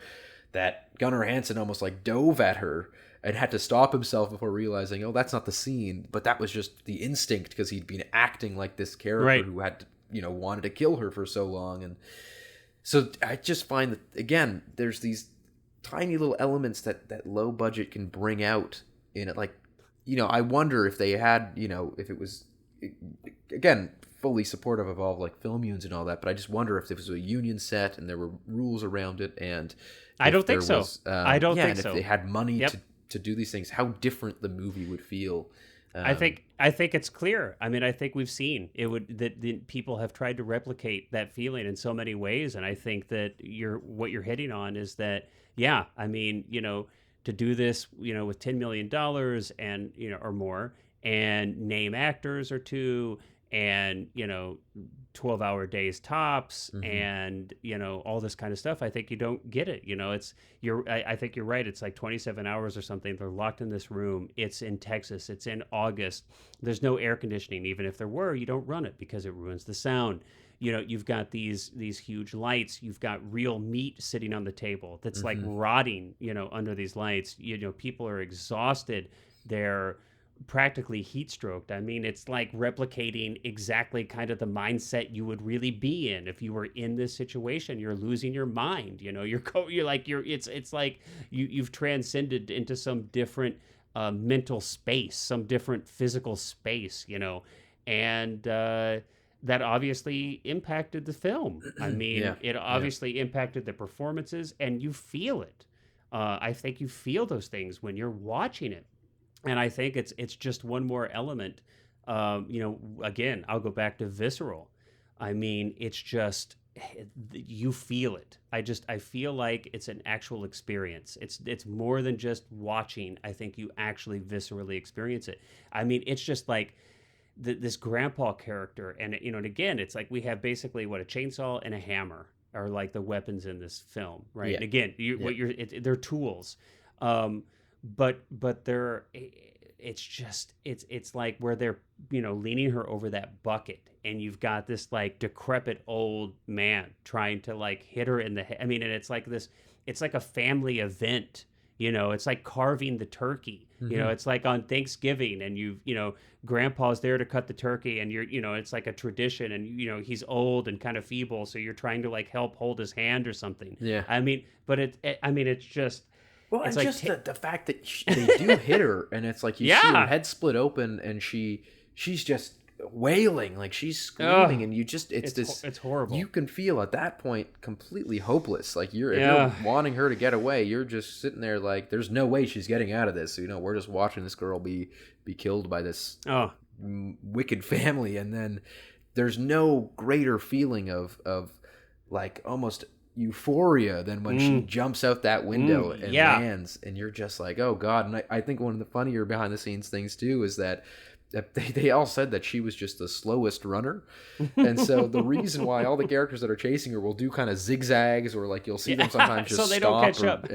that Gunnar Hansen almost like dove at her and had to stop himself before realizing, oh, that's not the scene, but that was just the instinct because he'd been acting like this character who had wanted to kill her for so long. And so I just find that, again, there's these tiny little elements that low budget can bring out in it. Like, I wonder if they had, if it was, again, fully supportive of all like film unions and all that, but I just wonder if this was a union set and there were rules around it. And I don't think so. I don't think and so. if they had money to do these things, how different the movie would feel. I think it's clear. I mean, I think we've seen that the people have tried to replicate that feeling in so many ways, and I think that what you're hitting on is that, yeah, I mean, to do this, with $10 million and or more, and name actors or two, and 12-hour days tops, and all this kind of stuff, I think you don't get it. I think you're right. It's like 27 hours or something. They're locked in this room. It's in Texas. It's in August. There's no air conditioning. Even if there were, you don't run it because it ruins the sound. you've got these huge lights, you've got real meat sitting on the table that's like rotting, under these lights. People are exhausted. They're practically heat stroked. I mean, it's like replicating exactly kind of the mindset you would really be in if you were in this situation. You're losing your mind. It's like you've transcended into some different mental space, some different physical space, and that obviously impacted the film. I mean, it obviously impacted the performances, and you feel it. I think you feel those things when you're watching it. And I think it's just one more element. Again, I'll go back to visceral. I mean, it's just you feel it. I feel like it's an actual experience. It's more than just watching. I think you actually viscerally experience it. I mean, it's just like this grandpa character, and and again, it's like we have basically a chainsaw and a hammer are like the weapons in this film, right? Yeah. And again, they're tools. But it's like where they're leaning her over that bucket, and you've got this like decrepit old man trying to like hit her in the head. I mean, and it's like a family event. It's like carving the turkey. It's like on Thanksgiving, and grandpa's there to cut the turkey, and it's like a tradition, and he's old and kind of feeble, so you're trying to like help hold his hand or something. Yeah. I mean, but it's just. Well, it's and like just the fact that they do hit her, and it's like you see her head split open, and she's just wailing, like she's screaming, and it's horrible. You can feel at that point completely hopeless. Like if you're wanting her to get away, you're just sitting there like there's no way she's getting out of this. We're just watching this girl be killed by this wicked family, and then there's no greater feeling of like almost euphoria than when she jumps out that window and lands, and you're just like, oh god. And I think one of the funnier behind the scenes things too is that they all said that she was just the slowest runner, and so the reason why all the characters that are chasing her will do kind of zigzags, or like you'll see them sometimes just so they stop, don't catch up.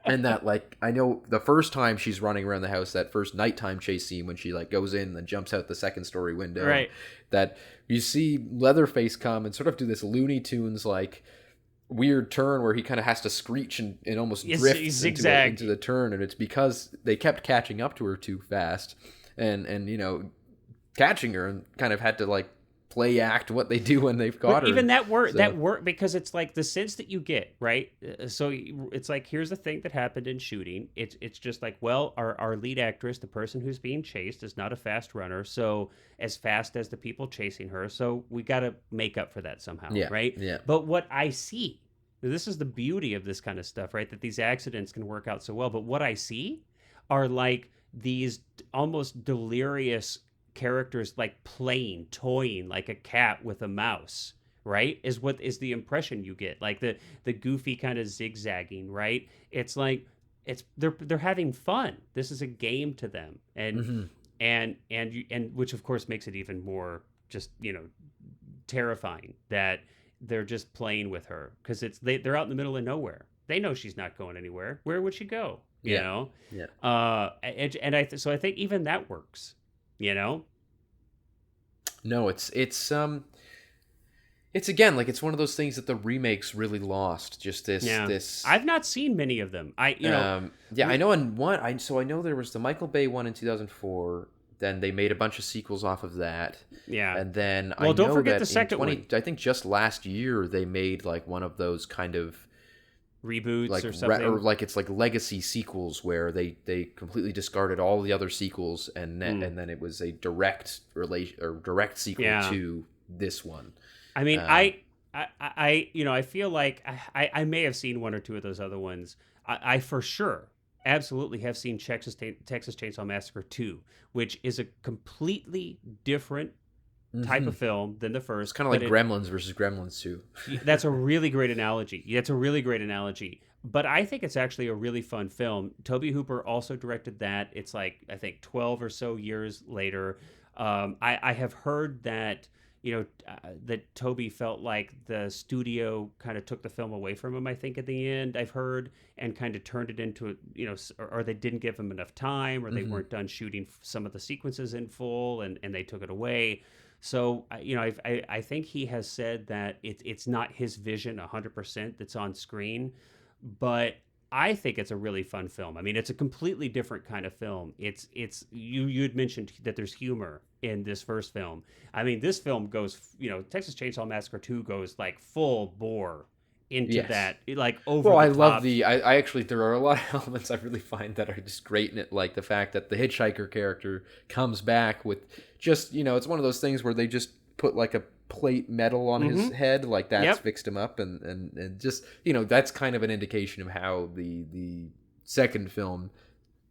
and that like I know the first time she's running around the house, that first nighttime chase scene when she like goes in and then jumps out the second story window, right? That you see Leatherface come and sort of do this Looney Tunes like weird turn where he kind of has to screech and almost drift into the turn, and it's because they kept catching up to her too fast and catching her, and kind of had to like play act what they do when they've caught her. Even that worked because it's like the sense that you get, right? So it's like, here's the thing that happened in shooting. It's just like, well, our lead actress, the person who's being chased, is not a fast runner, so as fast as the people chasing her, so we got to make up for that somehow, right? Yeah. But what I see, this is the beauty of this kind of stuff, right? That these accidents can work out so well. But what I see are like these almost delirious characters, like toying like a cat with a mouse, right? Is what is the impression you get. Like the goofy kind of zigzagging, right? It's like they're having fun. This is a game to them, and and which of course makes it even more just terrifying that they're just playing with her, because they're out in the middle of nowhere. They know she's not going anywhere. Where would she go? Yeah. And I think even that works. No, it's again like it's one of those things that the remakes really lost. Just this. I've not seen many of them. I know in one. I know there was the Michael Bay one in 2004. Then they made a bunch of sequels off of that. Yeah. And then don't forget the second one. I think just last year they made like one of those kind of reboots like, or something. Or like it's like legacy sequels where they completely discarded all the other sequels, and then it was a direct sequel to this one. I mean, I feel like I may have seen one or two of those other ones. I for sure absolutely have seen Texas Chainsaw Massacre 2, which is a completely different type of film than the first. It's kind of like Gremlins versus Gremlins 2. That's a really great analogy. But I think it's actually a really fun film. Tobe Hooper also directed that. It's like, I think 12 or so years later. I have heard that that Tobe felt like the studio kind of took the film away from him, I think, at the end, I've heard, and kind of turned it into, or they didn't give him enough time, or they weren't done shooting some of the sequences in full, and they took it away. So I think he has said that it's not his vision 100% that's on screen, but I think it's a really fun film. I mean, it's a completely different kind of film. It's you had mentioned that there's humor in this first film. I mean, this film goes, Texas Chainsaw Massacre 2 goes like full bore into Yes. that, like over Well, the I top. love I actually, there are a lot of elements I really find that are just great in it, like the fact that the hitchhiker character comes back with just, it's one of those things where they just put like a plate metal on his head, like that's Yep. fixed him up, and just, that's kind of an indication of how the second film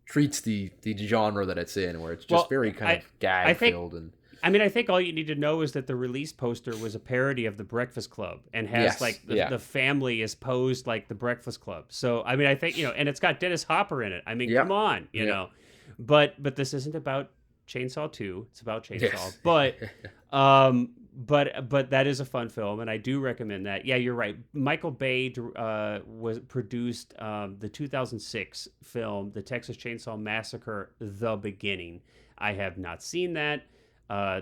treats the genre that it's in, where it's just Well, very kind of I gag think filled and I think all you need to know is that the release poster was a parody of The Breakfast Club and has Yes, like yeah. the family is posed like The Breakfast Club. So I mean, I think and it's got Dennis Hopper in it. I mean, Yep. come on, you Yep. know. But this isn't about Chainsaw 2. It's about Chainsaw. Yes. But that is a fun film, and I do recommend that. Yeah, you're right. Michael Bay was produced the 2006 film, The Texas Chainsaw Massacre: The Beginning. I have not seen that.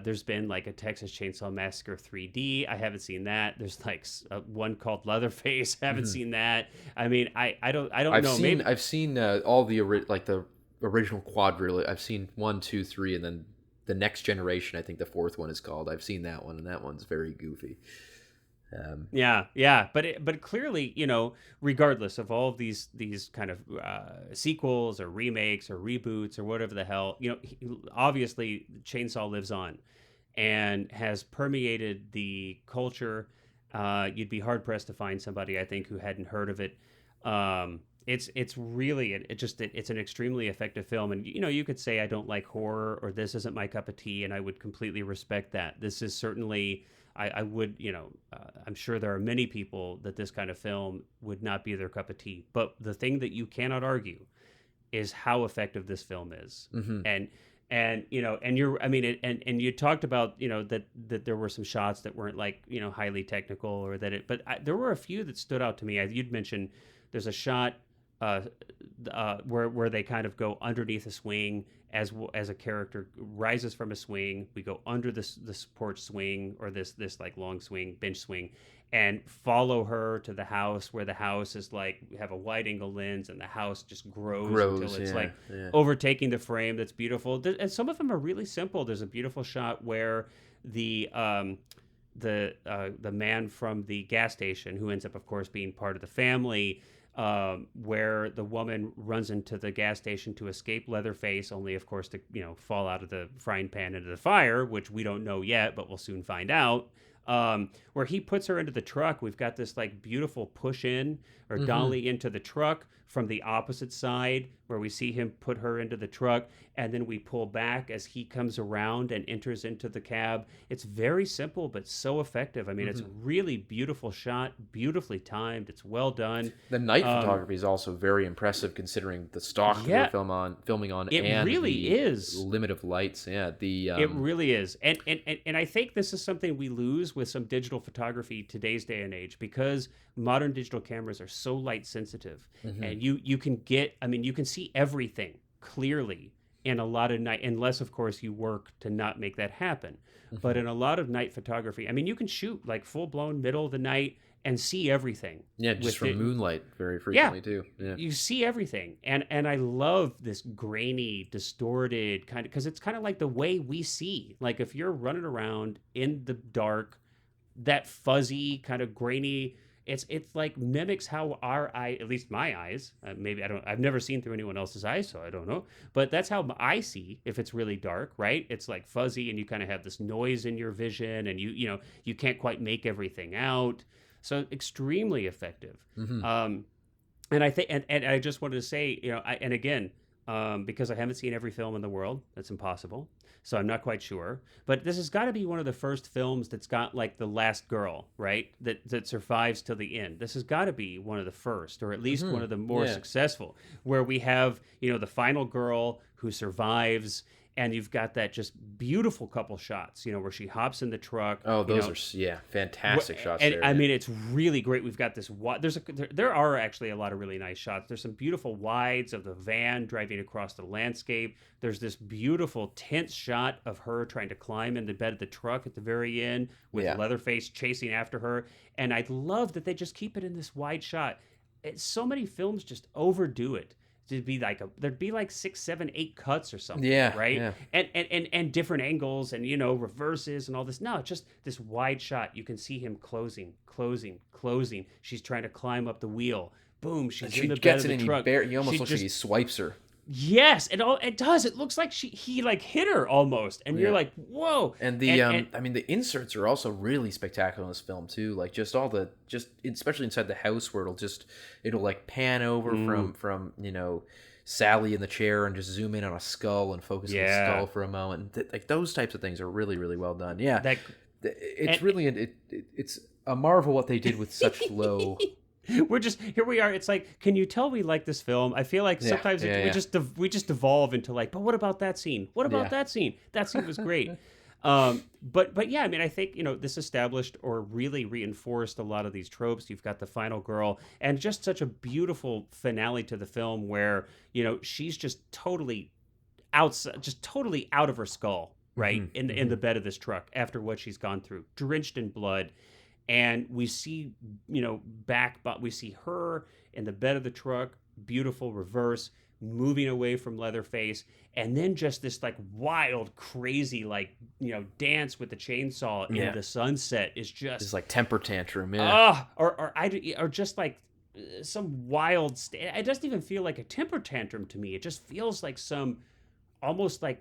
There's been like a Texas Chainsaw Massacre 3D. I haven't seen that. There's like one called Leatherface. Haven't seen that. I mean, I don't know. Maybe I've seen all the the original quadrille. I've seen 1, 2, 3, and then the Next Generation. I think the fourth one is called. I've seen that one, and that one's very goofy. Yeah, but clearly, regardless of all of these kind of sequels or remakes or reboots or whatever the hell, obviously Chainsaw lives on and has permeated the culture. You'd be hard pressed to find somebody, I think, who hadn't heard of it. It's really it's an extremely effective film, and you could say I don't like horror or this isn't my cup of tea, and I would completely respect that. This is certainly. I would, I'm sure there are many people that this kind of film would not be their cup of tea. But the thing that you cannot argue is how effective this film is. Mm-hmm. And you talked about, that there were some shots that weren't like, highly technical or there were a few that stood out to me. You'd mentioned there's a shot where they kind of go underneath a swing as a character rises from a swing. We go under this porch swing or this like long swing, bench swing, and follow her to the house where the house is like, we have a wide angle lens and the house just grows until it's overtaking the frame. That's beautiful. And some of them are really simple. There's a beautiful shot where the man from the gas station, who ends up, of course, being part of the family, where the woman runs into the gas station to escape Leatherface, only, of course, to fall out of the frying pan into the fire, which we don't know yet, but we'll soon find out. Where he puts her into the truck. We've got this like beautiful push in or dolly into the truck from the opposite side, where we see him put her into the truck, and then we pull back as he comes around and enters into the cab. It's very simple, but so effective. I mean, it's a really beautiful shot, beautifully timed. It's well done. The night photography is also very impressive, considering the stock they're filming on. It and really the is. limit of lights. Yeah, It really is. And I think this is something we lose with some digital photography today's day and age, because modern digital cameras are so light sensitive, and you can see everything clearly in a lot of night, unless of course you work to not make that happen. But in a lot of night photography, I mean, you can shoot like full blown middle of the night and see everything. Yeah, just from moonlight very frequently too. Yeah. You see everything. And I love this grainy, distorted kind of, because it's kind of like the way we see. Like if you're running around in the dark, that fuzzy kind of grainy, it's like mimics how our eye, at least my eyes, I've never seen through anyone else's eyes, so I don't know, but that's how I see if it's really dark, right? It's like fuzzy, and you kind of have this noise in your vision, and you can't quite make everything out. So extremely effective. And I think, and I just wanted to say, because I haven't seen every film in the world, that's impossible. So I'm not quite sure. But this has got to be one of the first films that's got like the last girl, right? That survives till the end. This has got to be one of the first, or at least one of the more successful, where we have, the final girl who survives, and you've got that just beautiful couple shots, where she hops in the truck. Oh, those are fantastic shots and there. I mean, it's really great. We've got this there are actually a lot of really nice shots. There's some beautiful wides of the van driving across the landscape. There's this beautiful tense shot of her trying to climb in the bed of the truck at the very end with Leatherface chasing after her. And I love that they just keep it in this wide shot. So many films just overdo it. There'd be like 6, 7, 8 cuts or something, right? Yeah. And different angles and reverses and all this. No, just this wide shot. You can see him closing. She's trying to climb up the wheel. Boom, she's in the bed of the truck. He almost looks like he swipes her. Yes, it does. It looks like he like hit her almost, and you're like, whoa. And the inserts are also really spectacular in this film too. Like especially inside the house where it'll like pan over from Sally in the chair and just zoom in on a skull and focus on the skull for a moment. Like those types of things are really, really well done. Yeah, it's a marvel what they did with such low. Here we are. It's like, can you tell we like this film? I feel like sometimes we just devolve into like, but what about that scene? What about that scene? That scene was great. But yeah, I mean, I think, this established or really reinforced a lot of these tropes. You've got the final girl and just such a beautiful finale to the film where, she's just totally out of her skull, right? In the bed of this truck after what she's gone through, drenched in blood. And we see, but we see her in the bed of the truck, beautiful reverse, moving away from Leatherface, and then just this like wild, crazy, like, dance with the chainsaw in the sunset is just this like temper tantrum, or just like some wild. It doesn't even feel like a temper tantrum to me. It just feels like some almost like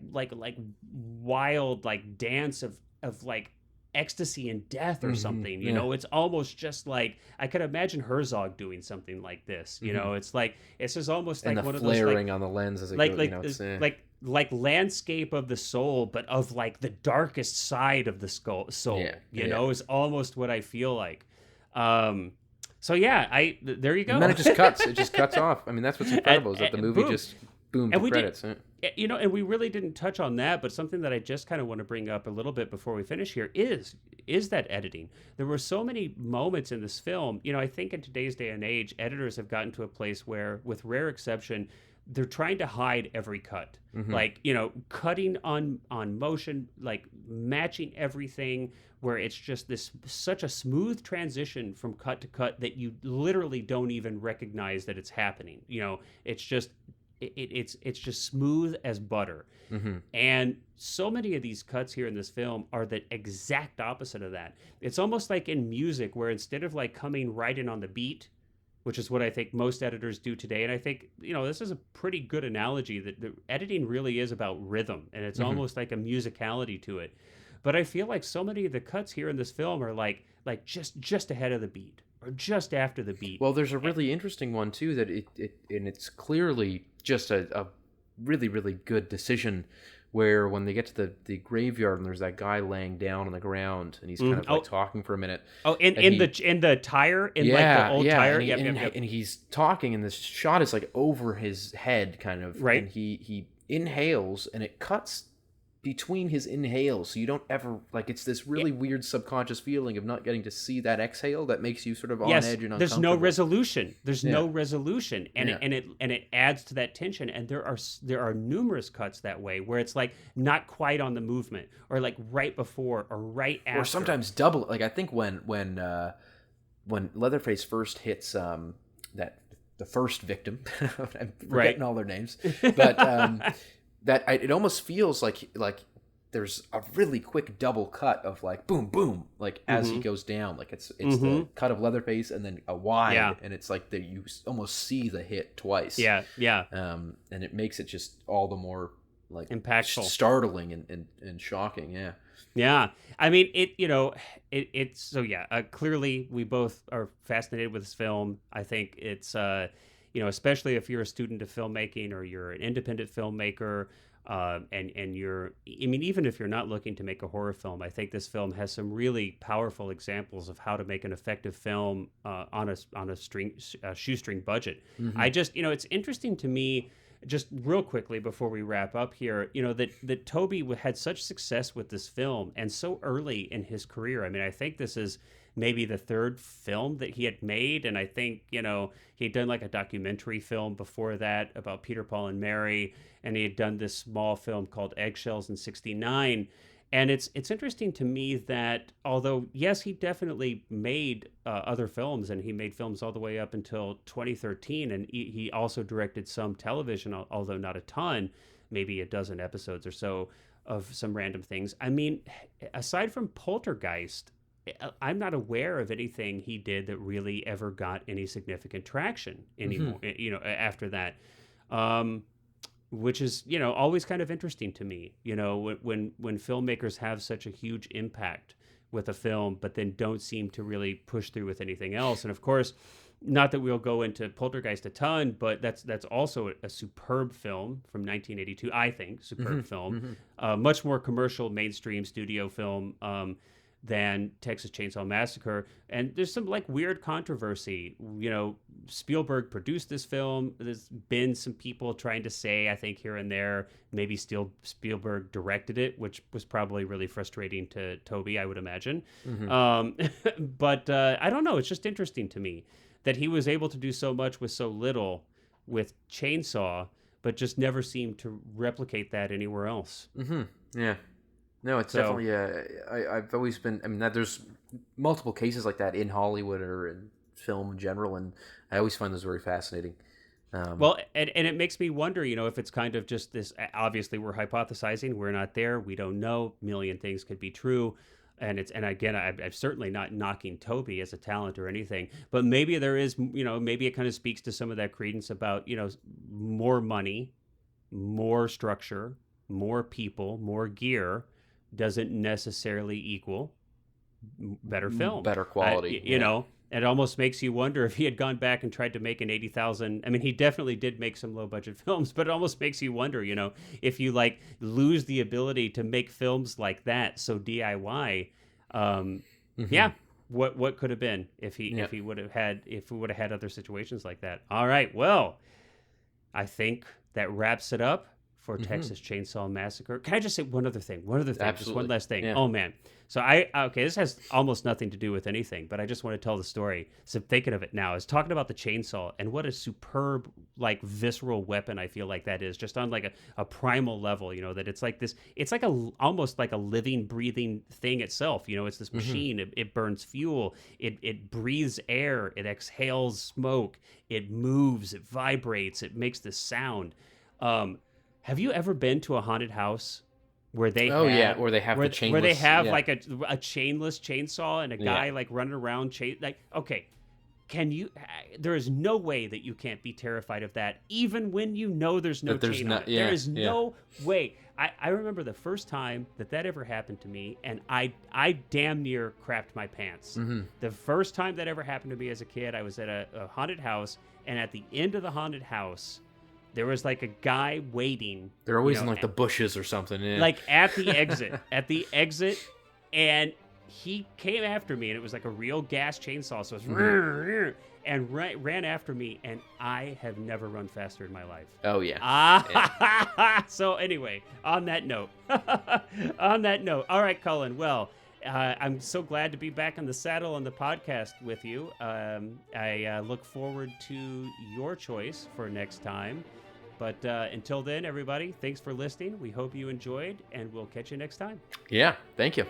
wild like dance of like ecstasy and death or something, it's almost just like I could imagine Herzog doing something like this. It's like it's just almost like one of those flaring on the lens as it goes, like landscape of the soul, but of like the darkest side of the soul. Is almost what I feel like. So yeah, there you go. And then it just cuts off. I mean, that's what's incredible is that the movie just boom to credits. And we really didn't touch on that, but something that I just kind of want to bring up a little bit before we finish here is that editing. There were so many moments in this film. I think in today's day and age, editors have gotten to a place where, with rare exception, they're trying to hide every cut. Like, cutting on motion, like matching everything, where it's just such a smooth transition from cut to cut that you literally don't even recognize that it's happening. It's just it's just smooth as butter. And so many of these cuts here in this film are the exact opposite of that. It's almost like in music where instead of like coming right in on the beat, which is what I think most editors do today, and I think this is a pretty good analogy that the editing really is about rhythm, and it's almost like a musicality to it. But I feel like so many of the cuts here in this film are like just ahead of the beat or just after the beat. Well, there's a really interesting one too that it's clearly just a really, really good decision where when they get to the graveyard and there's that guy laying down on the ground and he's kind of like talking for a minute. Oh, in the tire, like the old tire. And he's talking and this shot is like over his head kind of. Right. And he inhales and it cuts between his inhales, so you don't ever it's this really weird subconscious feeling of not getting to see that exhale that makes you sort of on edge and uncomfortable. There's no resolution. And it adds to that tension. And there are numerous cuts that way where it's like not quite on the movement or like right before or right after, or sometimes double. Like I think when Leatherface first hits the first victim, I'm forgetting all their names, but. It almost feels like there's a really quick double cut of like boom boom like as he goes down, like it's the cut of Leatherface and then a wide and it's like that you almost see the hit twice. And it makes it just all the more like impactful, startling and shocking. I mean it's so clearly we both are fascinated with this film. I think it's especially if you're a student of filmmaking or you're an independent filmmaker, and you're, even if you're not looking to make a horror film, I think this film has some really powerful examples of how to make an effective film on a shoestring budget. I just, it's interesting to me just real quickly before we wrap up here, that Tobe had such success with this film and so early in his career. I mean, I think this is maybe the third film that he had made. And I think, he'd done like a documentary film before that about Peter, Paul, and Mary. And he had done this small film called Eggshells in '69. And it's interesting to me that although, yes, he definitely made other films, and he made films all the way up until 2013. And he also directed some television, although not a ton, maybe a dozen episodes or so of some random things. I mean, aside from Poltergeist, I'm not aware of anything he did that really ever got any significant traction anymore, after that. Which is, always kind of interesting to me, when filmmakers have such a huge impact with a film, but then don't seem to really push through with anything else. And of course, not that we'll go into Poltergeist a ton, but that's also a superb film from 1982, I think, superb film, much more commercial, mainstream studio film, than Texas Chainsaw Massacre. And there's some like weird controversy. Spielberg produced this film. There's been some people trying to say, I think here and there, maybe still Spielberg directed it, which was probably really frustrating to Tobe, I would imagine. But I don't know. It's just interesting to me that he was able to do so much with so little with Chainsaw, but just never seemed to replicate that anywhere else. Yeah. No, it's definitely. I've always been. I mean, there's multiple cases like that in Hollywood or in film in general, and I always find those very fascinating. Well, and it makes me wonder, if it's kind of just this. Obviously, we're hypothesizing. We're not there. We don't know. A million things could be true, and again, I'm certainly not knocking Tobe as a talent or anything, but maybe there is. Maybe it kind of speaks to some of that credence about more money, more structure, more people, more gear doesn't necessarily equal better film, better quality. It almost makes you wonder if he had gone back and tried to make an 80,000. I mean, he definitely did make some low budget films, but it almost makes you wonder, if you like lose the ability to make films like that, so DIY, what could have been if we would have had other situations like that. All right, well, I think that wraps it up for Texas Chainsaw Massacre. Can I just say one other thing? Absolutely. Just one last thing. Yeah. Oh, man. So this has almost nothing to do with anything, but I just want to tell the story. So thinking of it now, I was talking about the chainsaw and what a superb, like, visceral weapon I feel like that is, just on like a primal level, that it's like this, it's like almost like a living, breathing thing itself. It's this machine. It burns fuel. It breathes air. It exhales smoke. It moves. It vibrates. It makes this sound. Have you ever been to a haunted house where they where they have the chainless, where they have like a chainless chainsaw and a guy like running around okay, can you? There is no way that you can't be terrified of that, even when there's no chain on it. There is no way. I remember the first time that ever happened to me, and I damn near crapped my pants. The first time that ever happened to me as a kid, I was at a haunted house, and at the end of the haunted house, there was like a guy waiting. They're always in like the bushes or something. Yeah. Like at the exit, and he came after me, and it was like a real gas chainsaw. So it's and ran after me, and I have never run faster in my life. Oh yeah. So anyway, on that note, all right, Cullen. Well, I'm so glad to be back on the saddle on the podcast with you. I look forward to your choice for next time. But until then, everybody, thanks for listening. We hope you enjoyed, and we'll catch you next time. Yeah, thank you.